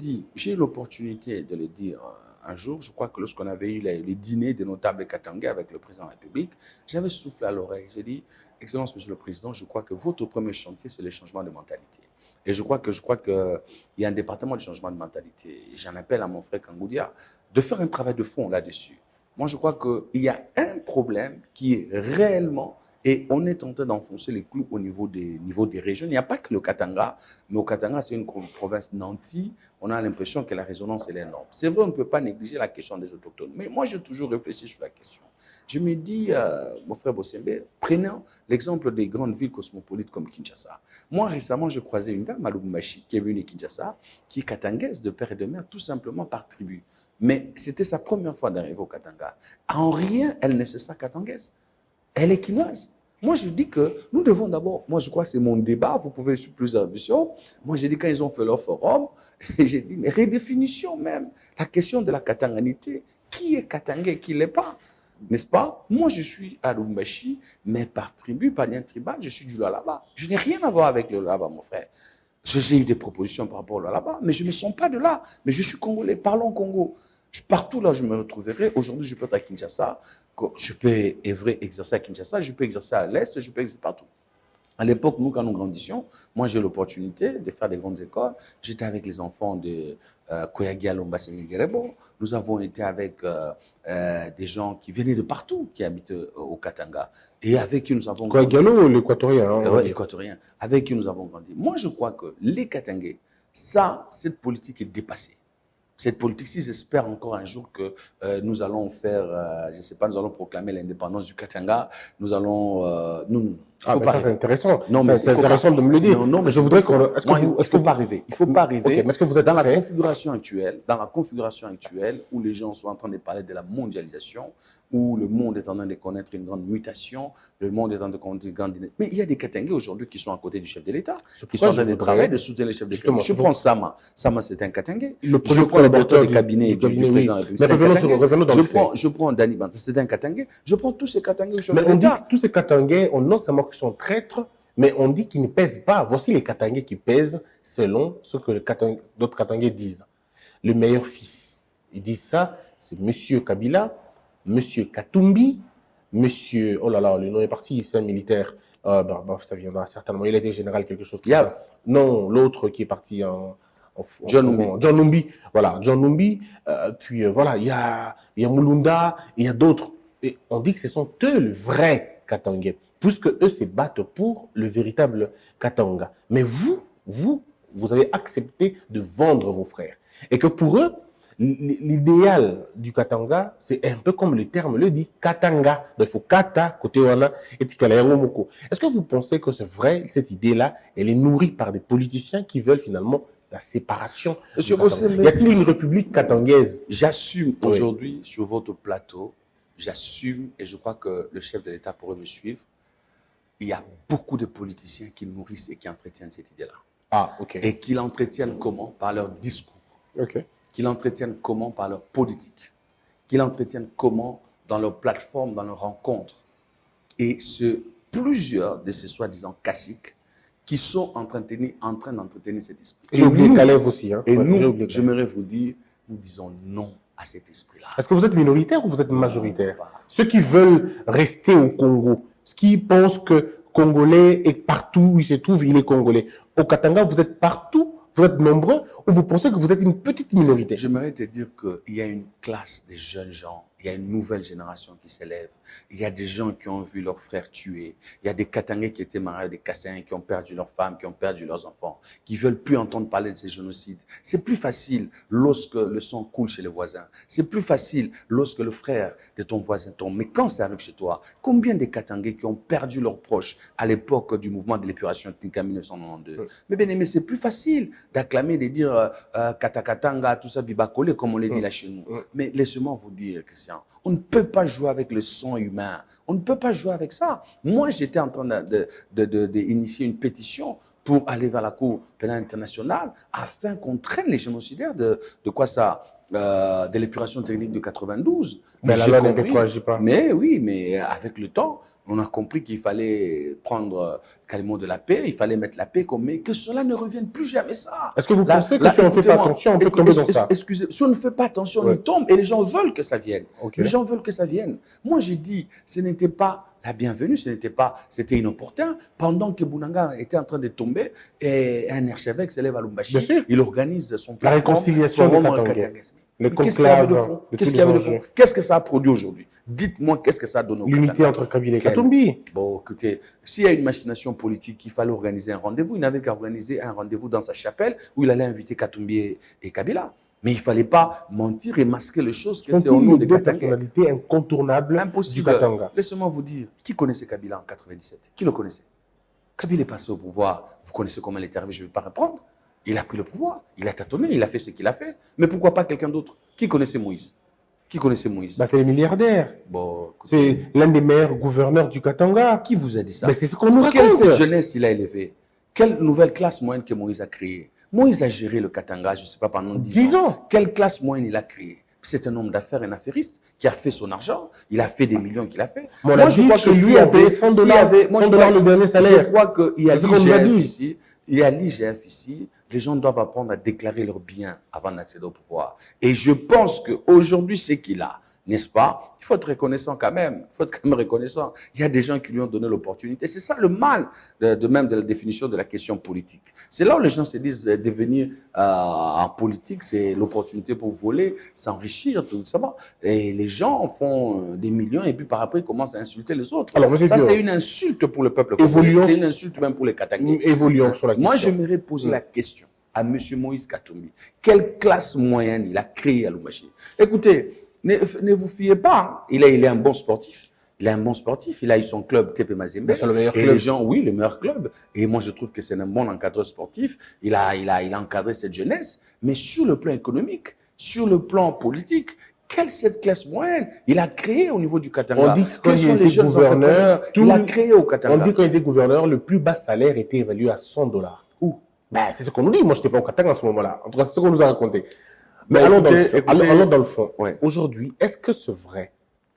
eu l'opportunité de le dire un jour. Je crois que lorsqu'on avait eu les dîners des notables katangais avec le président de la République, j'avais soufflé à l'oreille. J'ai dit, Excellence, Monsieur le Président, je crois que votre premier chantier, c'est le changement de mentalité. Et je crois qu'il y a un département de changement de mentalité. J'en appelle à mon frère Kangoudia de faire un travail de fond là-dessus. Moi, je crois qu'il y a un problème qui est réellement, et on est en train d'enfoncer les clous au niveau des régions. Il n'y a pas que le Katanga, mais au Katanga, c'est une province nantie. On a l'impression que la résonance est énorme. C'est vrai, on ne peut pas négliger la question des autochtones. Mais moi, j'ai toujours réfléchi sur la question. Je me dis, mon frère Bossembe, prenons l'exemple des grandes villes cosmopolites comme Kinshasa. Moi, récemment, j'ai croisé une dame à Lubumbashi qui est venue de Kinshasa, qui est katangaise de père et de mère, tout simplement par tribu. Mais c'était sa première fois d'arriver au Katanga. En rien, elle ne se sent katangaise. Elle est quinoise. Moi, je dis que nous devons d'abord, moi je crois que c'est mon débat, vous pouvez suivre plusieurs visions. Moi, j'ai dit quand ils ont fait leur forum, j'ai dit, mais redéfinition même, la question de la katanganité, qui est katangais, qui ne l'est pas, n'est-ce pas? Moi, je suis à Lubumbashi, mais par tribu, par lien tribal, je suis du Lualaba. Je n'ai rien à voir avec le Lualaba, mon frère. J'ai eu des propositions par rapport au Lualaba, mais je ne me sens pas de là. Mais je suis congolais, parlons Congo. Partout là, je me retrouverai. Aujourd'hui, je peux être à Kinshasa. Je peux exercer à Kinshasa, je peux exercer à l'Est, je peux exercer partout. À l'époque, nous, quand nous grandissions, moi, j'ai eu l'opportunité de faire des grandes écoles. J'étais avec les enfants de Koyagi Alomba Sengerebo. Nous avons été avec des gens qui venaient de partout, qui habitent au Katanga. Et avec qui nous avons grandi. Koyagi, l'équatorien. Oui, l'équatorien. Avec qui nous avons grandi. Moi, je crois que les Katangais, cette politique est dépassée. Cette politique, si j'espère encore un jour que nous allons faire, je ne sais pas, nous allons proclamer l'indépendance du Katanga, nous allons, Ah, mais ça, c'est intéressant. Non, mais c'est intéressant de me le dire. Non, mais je voudrais qu'on. Il ne faut pas arriver. Il ne faut pas arriver. Okay, mais est-ce que vous êtes dans prêt? dans la configuration actuelle, où les gens sont en train de parler de la mondialisation, où le monde est en train de connaître une grande mutation, le monde est en train de connaître une grande dynamique. Mais il y a des Katangais aujourd'hui qui sont à côté du chef de l'État, qui sont en train de travailler, de soutenir le chef de l'État. Je prends Sama. Sama, c'est un Katangais. Je prends le directeur de cabinet du président de la République. Revenons dans le fait. Je prends Dani Banta, c'est un Katangais. Je prends tous ces Katangais au chef de l'État. Mais on dit que tous ces Katangais, non seulement qu'ils sont traîtres, mais on dit qu'ils ne pèsent pas. Voici les Katangais qui pèsent selon ce que d'autres Katangais disent. Le meilleur fils. Ils disent ça, c'est M. Kabila, M. Katumbi, M. Oh là là, le nom est parti, c'est un militaire. Ça viendra certainement. Il a été général quelque chose comme ça. Non, l'autre qui est parti John Numbi. Voilà, John Numbi. Puis voilà, il y a Mulunda, il y a d'autres. Et on dit que ce sont eux le vrai Katangais, puisque eux se battent pour le véritable Katanga. Mais vous avez accepté de vendre vos frères. Et que pour eux, l'idéal du Katanga, c'est un peu comme le terme le dit, Katanga. Donc il faut Kata, côté Wana, et Tikalaeromoko. Est-ce que vous pensez que c'est vrai, cette idée-là, elle est nourrie par des politiciens qui veulent finalement la séparation? Y a-t-il une république katangaise? J'assume aujourd'hui sur votre plateau, j'assume, et je crois que le chef de l'État pourrait me suivre, il y a beaucoup de politiciens qui nourrissent et qui entretiennent cette idée-là. Ah, ok. Et qui l'entretiennent comment? Par leur discours. Ok. Qui l'entretiennent comment? Par leur politique. Qui l'entretiennent comment? Dans leurs plateformes, dans leurs rencontres. Et plusieurs de ces soi-disant classiques qui sont en train d'entretenir cet esprit. J'ai oublié Kalev aussi. Hein. Et nous, j'aimerais vous dire, nous disons non à cet esprit-là. Est-ce que vous êtes minoritaire ou vous êtes majoritaire? Ceux qui veulent rester au Congo, ceux qui pensent que Congolais est partout où il se trouve, il est Congolais. Au Katanga, vous êtes partout, vous êtes nombreux, ou vous pensez que vous êtes une petite minorité? J'aimerais te dire qu'il y a une classe de jeunes gens, il y a une nouvelle génération qui s'élève. Il y a des gens qui ont vu leurs frères tués. Il y a des Katangais qui étaient mariés, des Kassains qui ont perdu leurs femmes, qui ont perdu leurs enfants, qui ne veulent plus entendre parler de ces génocides. C'est plus facile lorsque le sang coule chez les voisins. C'est plus facile lorsque le frère de ton voisin tombe. Mais quand ça arrive chez toi, combien de Katangais qui ont perdu leurs proches à l'époque du mouvement de l'épuration ethnique en 1992? Mais bien aimé, c'est plus facile d'acclamer, de dire Katakatanga, tout ça, Bibakole, comme on le dit là chez nous. Mais laissez-moi vous dire, Christian, on ne peut pas jouer avec le sang humain. On ne peut pas jouer avec ça. Moi, j'étais en train d'initier une pétition pour aller vers la Cour pénale internationale afin qu'on traîne les génocidaires de l'épuration technique de 92. Mais la loi ne réagit pas. Mais oui, mais avec le temps, on a compris qu'il fallait prendre carrément de la paix, il fallait mettre la paix, mais que cela ne revienne plus jamais ça. Est-ce que vous pensez que si on ne fait pas attention, on peut tomber dans ça? Excusez, si on ne fait pas attention, on y tombe et les gens veulent que ça vienne. Okay. Les gens veulent que ça vienne. Moi, j'ai dit, ce n'était pas la bienvenue, c'était inopportun. Pendant que Bounanga était en train de tomber, et un archevêque s'élève à Lumbashi, il organise son la réconciliation des Katangais. Qu'est-ce qu'il y avait de fond? Qu'est-ce qu'il y avait de fond? Qu'est-ce que ça a produit aujourd'hui? Dites-moi, qu'est-ce que ça donne au Katanga? L'unité entre Kabila et Katumbi. Bon, écoutez, s'il y a une machination politique, il fallait organiser un rendez-vous. Il n'avait qu'à organiser un rendez-vous dans sa chapelle où il allait inviter Katumbi et Kabila. Mais il ne fallait pas mentir et masquer les choses. Que c'est au nom des personnalités incontournables du Katanga. Laissez-moi vous dire, qui connaissait Kabila en 1997? Qui le connaissait? Kabila est passé au pouvoir. Vous connaissez comment il est arrivé, je ne vais pas répondre. Il a pris le pouvoir, il a tâtonné, il a fait ce qu'il a fait. Mais pourquoi pas quelqu'un d'autre? Qui connaissait Moïse? Qui connaissait Moïse? C'est les milliardaires. Bon, c'est l'un des meilleurs gouverneurs du Katanga. Qui vous a dit ça? C'est ce qu'on nous raconte. Quelle jeunesse il a élevé? Quelle nouvelle classe moyenne que Moïse a créée? Moïse a géré le Katanga, je ne sais pas, pendant 10 ans. Quelle classe moyenne il a créée? C'est un homme d'affaires, un affairiste qui a fait son argent. Il a fait des millions qu'il a fait. Moi, je crois que lui a payé $100 le dernier salaire. Je crois qu'il y a l'IGF ici. Il y a l'IGF ici. Les gens doivent apprendre à déclarer leurs biens avant d'accéder au pouvoir. Et je pense qu'aujourd'hui, c'est qu'il a, n'est-ce pas? Il faut être reconnaissant quand même. Il faut être quand même reconnaissant. Il y a des gens qui lui ont donné l'opportunité. C'est ça le mal même de la définition de la question politique. C'est là où les gens se disent devenir en politique, c'est l'opportunité pour voler, s'enrichir, tout ça. Et les gens font des millions et puis par après, ils commencent à insulter les autres. Alors, ça, c'est une insulte pour le peuple congolais. C'est une insulte même pour les Katangais. Évoluons sur la question. Moi, j'aimerais poser la question à M. Moïse Katumbi. Quelle classe moyenne il a créée à Lumbashi? Écoutez, ne vous fiez pas, il est un bon sportif, Il est un bon sportif. Il a eu son club TP Mazembe. C'est le meilleur Et club. les gens, oui, le meilleur club. Et moi, je trouve que c'est un bon encadreur sportif. Il a encadré cette jeunesse. Mais sur le plan économique, sur le plan politique, quelle est cette classe moyenne il a créé au niveau du Katanga? On dit que quand Quels il sont les était jeunes gouverneur, entrepreneurs qu'il a créés au Katanga? on dit quand il était gouverneur, le plus bas salaire était évalué à 100 $. Où? Ben, c'est ce qu'on nous dit. Moi, je n'étais pas au Katanga en ce moment-là. En tout cas, c'est ce qu'on nous a raconté. Mais Ben, allons, écoutez, allons dans le fond. Ouais. Aujourd'hui, est-ce que c'est vrai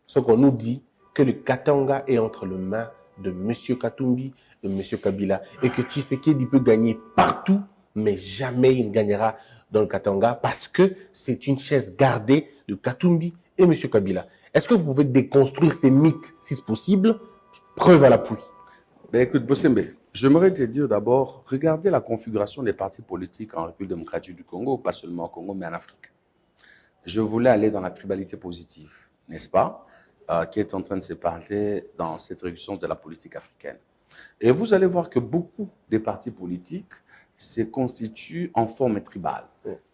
ce qu'on nous dit que le Katanga est entre les mains de M. Katumbi, de M. Kabila, et que Tshisekedi peut gagner partout, mais jamais il ne gagnera dans le Katanga parce que c'est une chaise gardée de Katumbi et M. Kabila. Est-ce que vous pouvez déconstruire ces mythes, si c'est possible? Preuve à l'appui. Ben écoute, Bossembe, j'aimerais te dire d'abord, regardez la configuration des partis politiques en République démocratique du Congo, pas seulement au Congo, mais en Afrique. Je voulais aller dans la tribalité positive, n'est-ce pas, qui est en train de se parler dans cette réduction de la politique africaine. Et vous allez voir que beaucoup des partis politiques se constituent en forme tribale.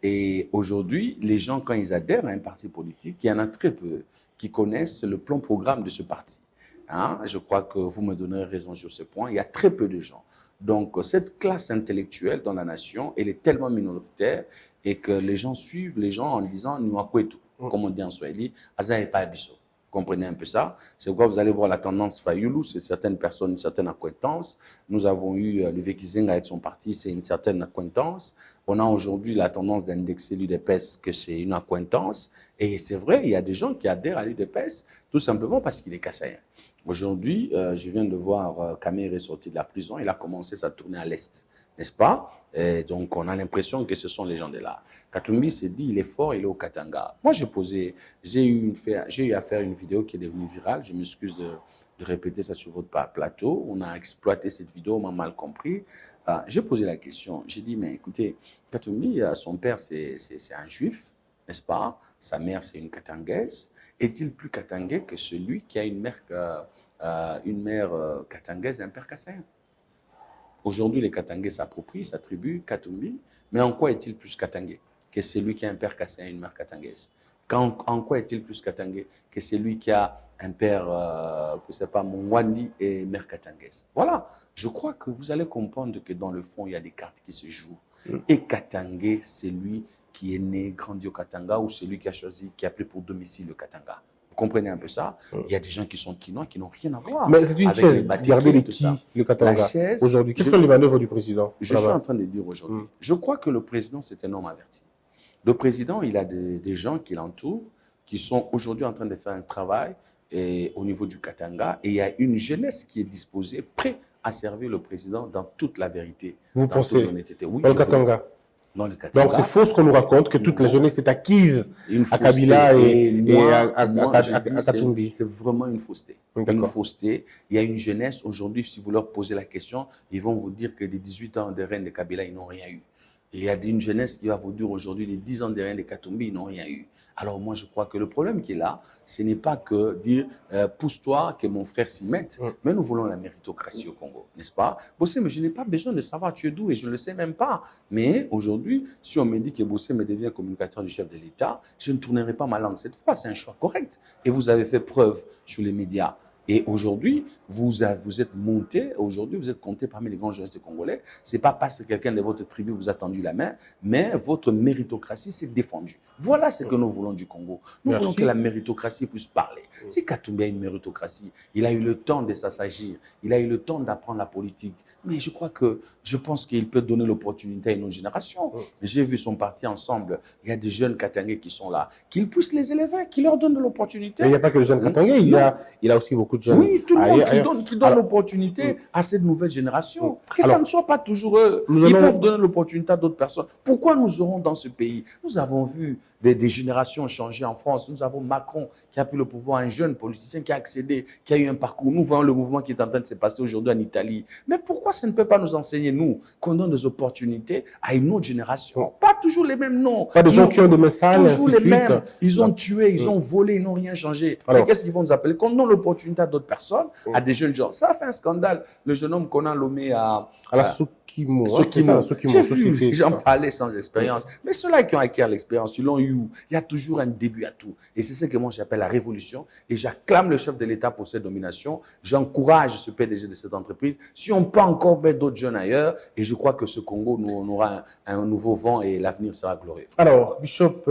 Et aujourd'hui, les gens, quand ils adhèrent à un parti politique, il y en a très peu qui connaissent le plan programme de ce parti. Hein? Je crois que vous me donnerez raison sur ce point. Il y a très peu de gens. Donc, cette classe intellectuelle dans la nation, elle est tellement minoritaire et que les gens suivent les gens en disant « Nwakwetu », comme on dit en Swahili, « Aza Epa Abiso ». Vous comprenez un peu ça? C'est pourquoi vous allez voir la tendance Fayoulou, c'est certaines personnes, une certaine acquaintance. Nous avons eu le Vekizenga avec son parti, c'est une certaine acquaintance. On a aujourd'hui la tendance d'indexer l'UDPS que c'est une acquaintance. Et c'est vrai, il y a des gens qui adhèrent à l'UDPS tout simplement parce qu'il est kassaïen. Aujourd'hui, je viens de voir Kamer est sorti de la prison, il a commencé sa tournée à l'Est, n'est-ce pas? Et donc, on a l'impression que ce sont les gens de là. Katumbi s'est dit, il est fort, il est au Katanga. Moi, j'ai eu à faire une vidéo qui est devenue virale. Je m'excuse de répéter ça sur votre plateau. On a exploité cette vidéo, on m'a mal compris. J'ai posé la question. J'ai dit, mais écoutez, Katumbi, son père, c'est un juif, n'est-ce pas? Sa mère, c'est une Katangaise. Est-il plus katangais que celui qui a une mère katangaise et un père kassaïen? Aujourd'hui, les Katangais s'approprient, s'attribuent Katumbi, mais en quoi est-il plus katangais que celui qui a un père kassaïen et une mère katangaise? En quoi est-il plus katangais que celui qui a un père, que c'est pas Mwandi et mère katangaise? Voilà, je crois que vous allez comprendre que dans le fond, il y a des cartes qui se jouent. Et katangais, c'est lui qui est né, grandi au Katanga, ou celui qui a choisi, qui a pris pour domicile le Katanga. Vous comprenez un peu ça? Il y a des gens qui sont quinois qui n'ont rien à voir. Mais c'est une chaise gardée de qui, le Katanga, aujourd'hui? Quelles sont les manœuvres du président? Je suis en train de dire aujourd'hui. Je crois que le président, c'est un homme averti. Le président, il a des gens qui l'entourent, qui sont aujourd'hui en train de faire un travail au niveau du Katanga, et il y a une jeunesse qui est disposée, prête à servir le président dans toute la vérité. Vous pensez? Oui, dans le Katanga? Donc c'est faux ce qu'on nous raconte, que toute la jeunesse est acquise à Kabila et à Katumbi. C'est vraiment une fausseté. Une fausseté. Il y a une jeunesse, aujourd'hui, si vous leur posez la question, ils vont vous dire que les 18 ans de règne de Kabila, ils n'ont rien eu. Et il y a une jeunesse qui va vous dire aujourd'hui, les 10 ans de règne de Katumbi, ils n'ont rien eu. Alors moi, je crois que le problème qui est là, ce n'est pas que dire pousse-toi, que mon frère s'y mette, mais nous voulons la méritocratie au Congo, n'est-ce pas? Bossé, mais je n'ai pas besoin de savoir tu es d'où et je ne le sais même pas. Mais aujourd'hui, si on me dit que Bossé me devient communicateur du chef de l'État, je ne tournerai pas ma langue cette fois, c'est un choix correct. Et vous avez fait preuve sur les médias. Et aujourd'hui, vous êtes monté, aujourd'hui, vous êtes compté parmi les grands journalistes congolais. Ce n'est pas parce que quelqu'un de votre tribu vous a tendu la main, mais votre méritocratie s'est défendue. Voilà ce que nous voulons du Congo. Nous voulons que la méritocratie puisse parler. Si Katumbi a une méritocratie, il a eu le temps de s'assagir, il a eu le temps d'apprendre la politique. Mais je pense qu'il peut donner l'opportunité à une autre génération. J'ai vu son parti ensemble. Il y a des jeunes Katangais qui sont là. Qu'ils puissent les élever, qu'ils leur donnent de l'opportunité. Mais il n'y a pas que les jeunes Katangais, il y a aussi beaucoup de jeunes. Oui, tout le monde qui donne l'opportunité à cette nouvelle génération. Que ça ne soit pas toujours eux. Ils peuvent donner l'opportunité à d'autres personnes. Pourquoi nous aurons dans ce pays? Nous avons vu des générations changer en France. Nous avons Macron qui a pris le pouvoir, un jeune politicien qui a accédé, qui a eu un parcours. Nous voyons le mouvement qui est en train de se passer aujourd'hui en Italie. Mais pourquoi ça ne peut pas nous enseigner, nous, qu'on donne des opportunités à une autre génération? Pas toujours les mêmes noms. Pas des gens qui ont des messages, toujours les mêmes. Ils ont tué, ils ont volé, ils n'ont rien changé. Mais qu'est-ce qu'ils vont nous appeler? Qu'on donne l'opportunité à d'autres personnes, à des jeunes gens. Ça a fait un scandale. Le jeune homme qu'on a nommé à la Sokimo. Sokimo. J'ai vu, j'en ça. parlais sans expérience. Mais ceux-là qui ont acquis l'expérience, ils l'ont eu. Il y a toujours un début à tout. Et c'est ce que moi j'appelle la révolution. Et j'acclame le chef de l'État pour cette domination. J'encourage ce PDG de cette entreprise. Si on peut encore mettre d'autres jeunes ailleurs, et je crois que ce Congo, nous, on aura un nouveau vent et l'avenir sera glorieux. Alors, Bishop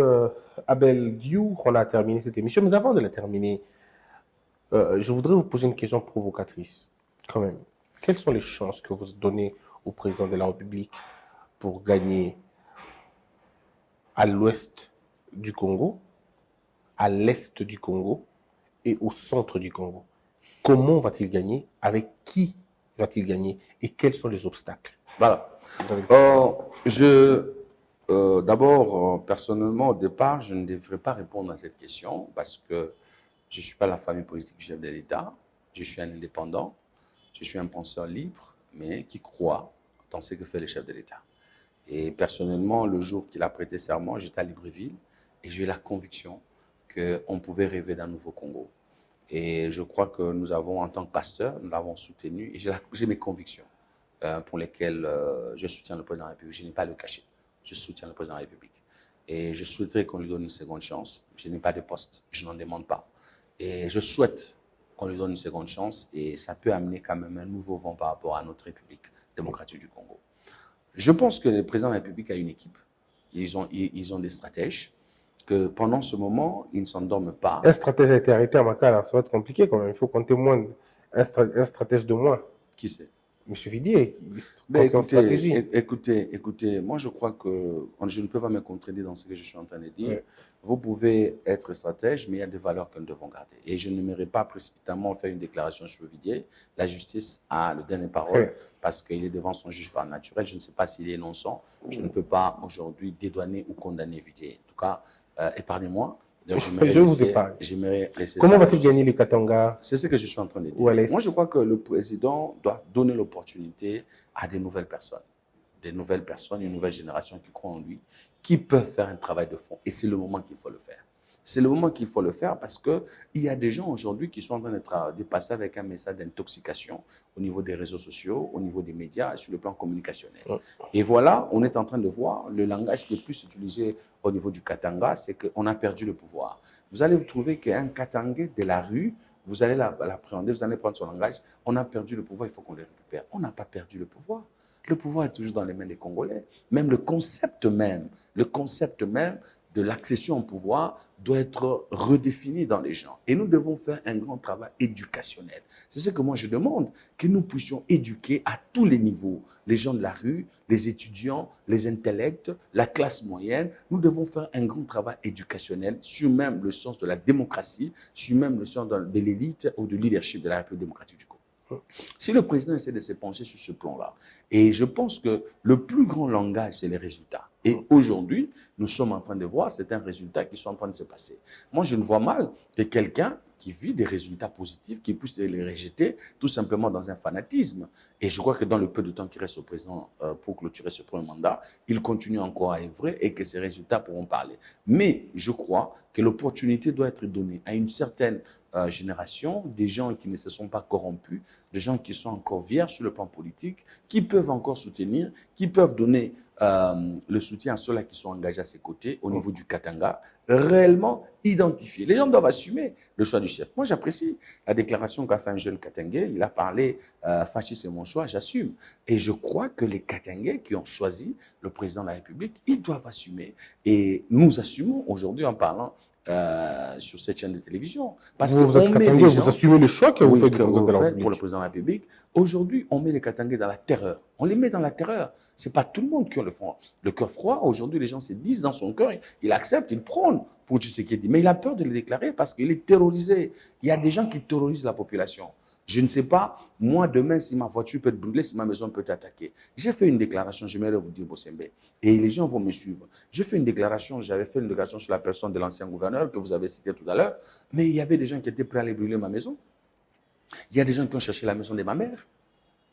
Abel Diou, on a terminé cette émission. Mais avant de la terminer, je voudrais vous poser une question provocatrice, quand même. Quelles sont les chances que vous donnez au président de la République pour gagner à l'ouest du Congo, à l'est du Congo et au centre du Congo? Comment va-t-il gagner? Avec qui va-t-il gagner? Et quels sont les obstacles? Voilà. D'abord, personnellement, au départ, je ne devrais pas répondre à cette question parce que je ne suis pas la famille politique du chef de l'État. Je suis un indépendant. Je suis un penseur libre, mais qui croit dans ce que fait le chef de l'État. Et personnellement, le jour qu'il a prêté serment, j'étais à Libreville et j'ai eu la conviction qu'on pouvait rêver d'un nouveau Congo. Et je crois que nous avons, en tant que pasteur, nous l'avons soutenu et j'ai mes convictions pour lesquelles je soutiens le président de la République. Je n'ai pas à le cacher. Je soutiens le président de la République. Et je souhaiterais qu'on lui donne une seconde chance. Je n'ai pas de poste, je n'en demande pas. Et je souhaite qu'on lui donne une seconde chance et ça peut amener quand même un nouveau vent par rapport à notre République démocratique du Congo. Je pense que le président de la République a une équipe. Ils ont des stratèges que pendant ce moment, ils ne s'endorment pas. Un stratège a été arrêté à Makala. Ça va être compliqué quand même. Il faut compter moins un stratège de moins. Qui c'est? M. Vidier, écoutez, moi je crois que je ne peux pas me contredire dans ce que je suis en train de dire. Ouais. Vous pouvez être stratège, mais il y a des valeurs que nous devons garder. Et je n'aimerais pas précipitamment faire une déclaration sur Vidier. La justice a le dernier parole parce qu'il est devant son juge par naturel. Je ne sais pas s'il est innocent. Je ne peux pas aujourd'hui dédouaner ou condamner Vidier. En tout cas, épargnez-moi. J'aimerais laisser Comment va-t-il gagner le Katanga? C'est ce que je suis en train de dire. Moi, je crois que le président doit donner l'opportunité à des nouvelles personnes, une nouvelle génération qui croit en lui, qui peuvent faire un travail de fond. Et c'est le moment qu'il faut le faire. C'est le moment qu'il faut le faire parce qu'il y a des gens aujourd'hui qui sont en train de passer avec un message d'intoxication au niveau des réseaux sociaux, au niveau des médias et sur le plan communicationnel. Et voilà, on est en train de voir le langage qui est plus utilisé au niveau du Katanga, c'est qu'on a perdu le pouvoir. Vous allez vous trouver qu'un Katangais de la rue, vous allez l'appréhender, vous allez prendre son langage, on a perdu le pouvoir, il faut qu'on le récupère. On n'a pas perdu le pouvoir. Le pouvoir est toujours dans les mains des Congolais. Même le concept même de l'accession au pouvoir doit être redéfini dans les gens. Et nous devons faire un grand travail éducationnel. C'est ce que moi je demande, que nous puissions éduquer à tous les niveaux, les gens de la rue, les étudiants, les intellects, la classe moyenne. Nous devons faire un grand travail éducationnel sur même le sens de la démocratie, sur même le sens de l'élite ou du leadership de la République démocratique du Congo. Si le président essaie de se pencher sur ce plan-là, et je pense que le plus grand langage, c'est les résultats. Et aujourd'hui, nous sommes en train de voir certains résultats qui sont en train de se passer. Moi, je ne vois mal que quelqu'un qui vit des résultats positifs, qui puisse les rejeter tout simplement dans un fanatisme. Et je crois que dans le peu de temps qui reste au président pour clôturer ce premier mandat, il continue encore à œuvrer et que ces résultats pourront parler. Mais je crois que l'opportunité doit être donnée à une certaine génération, des gens qui ne se sont pas corrompus, des gens qui sont encore vierges sur le plan politique, qui peuvent encore soutenir, qui peuvent donner le soutien à ceux-là qui sont engagés à ses côtés au niveau du Katanga, réellement identifiés. Les gens doivent assumer le choix du chef. Moi, j'apprécie la déclaration qu'a fait un jeune Katangais. Il a parlé fasciste, c'est mon choix, j'assume. Et je crois que les Katangais qui ont choisi le président de la République, ils doivent assumer. Et nous assumons aujourd'hui en parlant sur cette chaîne de télévision. Parce que vous êtes Katangais, vous assumez le choix que vous faites pour le président de la République. Aujourd'hui, on met les Katangais dans la terreur. On les met dans la terreur. Ce n'est pas tout le monde qui a le cœur froid. Aujourd'hui, les gens se disent dans son cœur, il accepte, il prône pour tout ce qui est dit. Mais il a peur de le déclarer parce qu'il est terrorisé. Il y a des gens qui terrorisent la population. Je ne sais pas, moi, demain, si ma voiture peut être brûlée, si ma maison peut être attaquée. J'ai fait une déclaration, j'aimerais vous dire, Bossembe, et les gens vont me suivre. J'ai fait une déclaration, j'avais fait une déclaration sur la personne de l'ancien gouverneur que vous avez cité tout à l'heure, mais il y avait des gens qui étaient prêts à aller brûler ma maison. Il y a des gens qui ont cherché la maison de ma mère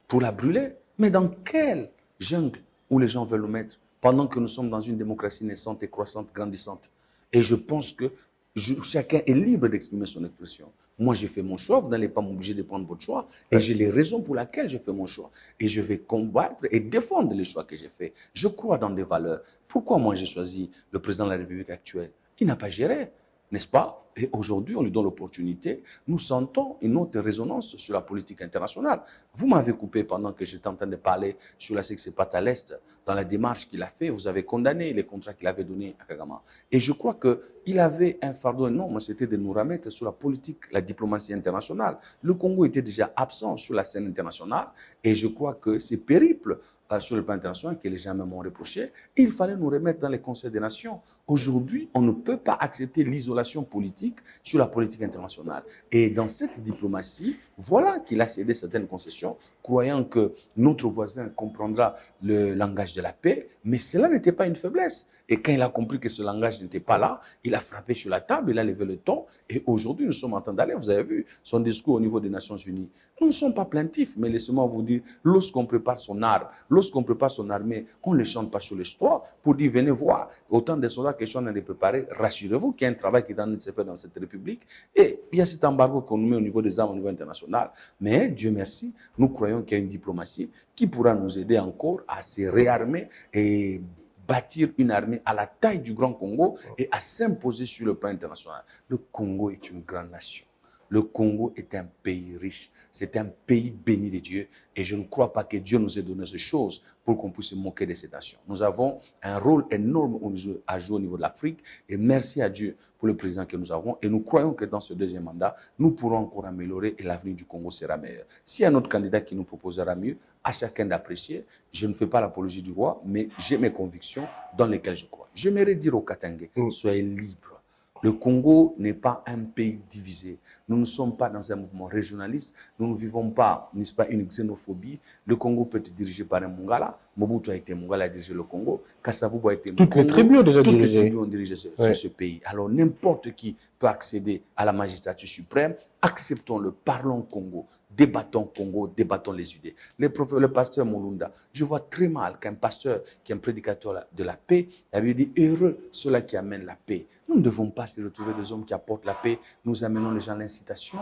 pour la brûler. Mais dans quelle jungle où les gens veulent nous mettre pendant que nous sommes dans une démocratie naissante et croissante, grandissante? Et je pense que Chacun est libre d'exprimer son expression. Moi, j'ai fait mon choix, vous n'allez pas m'obliger de prendre votre choix. Et j'ai les raisons pour lesquelles j'ai fait mon choix. Et je vais combattre et défendre les choix que j'ai faits. Je crois dans des valeurs. Pourquoi moi j'ai choisi le président de la République actuelle? Il n'a pas géré, n'est-ce pas? Et aujourd'hui, on lui donne l'opportunité. Nous sentons une autre résonance sur la politique internationale. Vous m'avez coupé pendant que j'étais en train de parler sur la ce qui se passe à l'Est. Dans la démarche qu'il a fait, vous avez condamné les contrats qu'il avait donnés à Kagame. Et je crois qu'il avait un fardeau énorme, c'était de nous remettre sur la politique, la diplomatie internationale. Le Congo était déjà absent sur la scène internationale. Et je crois que ces périples sur le plan international, que les gens m'ont reproché, il fallait nous remettre dans les conseils des nations. Aujourd'hui, on ne peut pas accepter l'isolation politique sur la politique internationale. Et dans cette diplomatie, voilà qu'il a cédé certaines concessions, croyant que notre voisin comprendra le langage de la paix, mais cela n'était pas une faiblesse. Et quand il a compris que ce langage n'était pas là, il a frappé sur la table, il a levé le ton. Et aujourd'hui, nous sommes en train d'aller, vous avez vu son discours au niveau des Nations Unies. Nous ne sommes pas plaintifs, mais laissez-moi vous dire, lorsqu'on prépare son arme, lorsqu'on prépare son armée, on ne les chante pas sur l'histoire pour dire, venez voir, autant de soldats que je suis en train de préparer, rassurez-vous qu'il y a un travail qui est en train de se faire dans cette République. Et il y a cet embargo qu'on nous met au niveau des armes, au niveau international. Mais Dieu merci, nous croyons qu'il y a une diplomatie qui pourra nous aider encore à se réarmer et bâtir une armée à la taille du Grand Congo et à s'imposer sur le plan international. Le Congo est une grande nation. Le Congo est un pays riche. C'est un pays béni de Dieu. Et je ne crois pas que Dieu nous ait donné ces choses pour qu'on puisse se moquer de cette nation. Nous avons un rôle énorme à jouer au niveau de l'Afrique. Et merci à Dieu pour le président que nous avons. Et nous croyons que dans ce deuxième mandat, nous pourrons encore améliorer et l'avenir du Congo sera meilleur. S'il y a un autre candidat qui nous proposera mieux, à chacun d'apprécier. Je ne fais pas l'apologie du roi, mais j'ai mes convictions dans lesquelles je crois. J'aimerais dire aux Katangais, soyez libres. Le Congo n'est pas un pays divisé. Nous ne sommes pas dans un mouvement régionaliste. Nous ne vivons pas, n'est-ce pas, une xénophobie. Le Congo peut être dirigé par un Mongala. Mobutu a été Mongala, a dirigé le Congo. Kassavubu a été Mongala. Toutes les tribus ont déjà dirigé. Toutes les tribus ont dirigé ce pays. Alors n'importe qui peut accéder à la magistrature suprême. Acceptons-le, parlons Congo. Débattons Congo, débattons les idées. Le pasteur Molunda, je vois très mal qu'un pasteur qui est un prédicateur de la paix, il avait dit heureux ceux-là qui amènent la paix. Nous ne devons pas se retrouver des hommes qui apportent la paix. Nous amenons les gens à l'incitation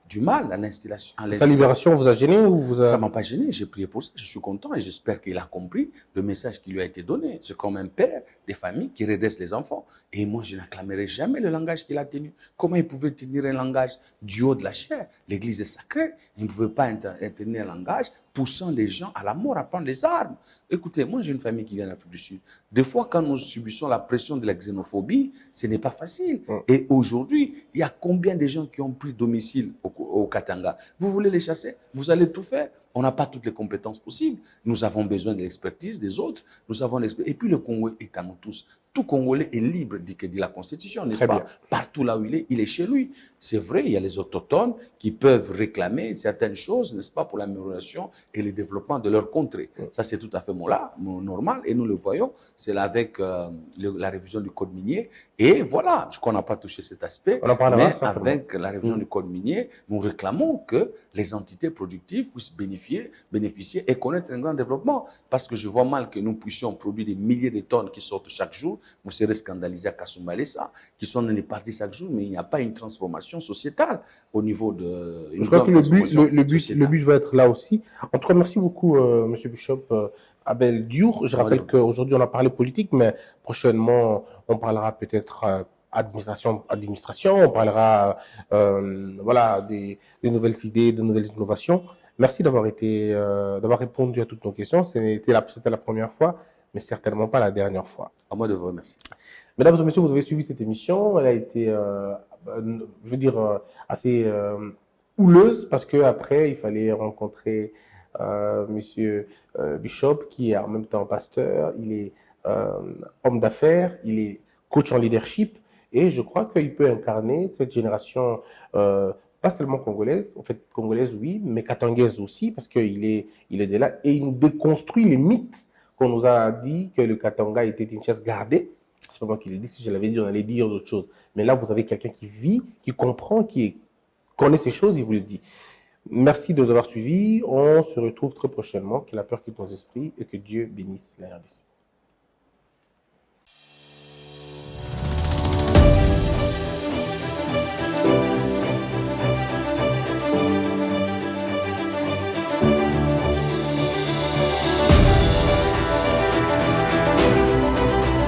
du mal, à l'installation. Sa libération vous a gêné ou vous a... Ça ne m'a pas gêné, j'ai prié pour ça, je suis content et j'espère qu'il a compris le message qui lui a été donné. C'est comme un père des familles qui redresse les enfants. Et moi, je n'acclamerai jamais le langage qu'il a tenu. Comment il pouvait tenir un langage du haut de la chair? L'Église est sacrée. Il ne pouvait pas tenir un langage poussant les gens à la mort, à prendre les armes. Écoutez, moi j'ai une famille qui vient d'Afrique du Sud. Des fois, quand nous subissons la pression de la xénophobie, ce n'est pas facile. Et aujourd'hui, il y a combien de gens qui ont pris domicile au Katanga? Vous voulez les chasser? Vous allez tout faire? On n'a pas toutes les compétences possibles. Nous avons besoin de l'expertise des autres. Nous avons l'expertise. Et puis le Congo est à nous tous. Tout Congolais est libre, dit la Constitution, n'est-ce pas? Partout là où il est chez lui. C'est vrai, il y a les autochtones qui peuvent réclamer certaines choses, n'est-ce pas, pour l'amélioration et le développement de leur contrée. Ça, c'est tout à fait normal et nous le voyons. C'est là avec la révision du code minier. Et voilà, je crois qu'on n'a pas touché cet aspect. Mais avec la révision du code minier, nous réclamons que les entités productives puissent bénéficier et connaître un grand développement. Parce que je vois mal que nous puissions produire des milliers de tonnes qui sortent chaque jour. Vous serez scandalisé à Kasumbalesa, qui sont dans les parties chaque jour, mais il n'y a pas une transformation sociétale au niveau de... Je crois que le but va être là aussi. En tout cas, merci beaucoup, M. Bishop. Abel Diour, je rappelle qu'aujourd'hui on a parlé politique, mais prochainement on parlera peut-être administration, on parlera voilà, des nouvelles idées, de nouvelles innovations. Merci d'avoir répondu à toutes nos questions. C'était la première fois, mais certainement pas la dernière fois. À moi de vous remercier. Mesdames et messieurs, vous avez suivi cette émission. Elle a été, je veux dire, assez houleuse parce que après il fallait rencontrer Monsieur Bishop, qui est en même temps pasteur, il est homme d'affaires, il est coach en leadership, et je crois qu'il peut incarner cette génération, pas seulement congolaise, en fait congolaise oui, mais katangaise aussi, parce qu'il est de là, et il déconstruit les mythes qu'on nous a dit que le Katanga était une chasse gardée. C'est pas moi qui l'ai dit, si je l'avais dit, on allait dire d'autres choses. Mais là, vous avez quelqu'un qui vit, qui comprend, qui connaît ces choses, il vous le dit. Merci de nous avoir suivis. On se retrouve très prochainement. Que la peur quitte nos esprits et que Dieu bénisse la RDC.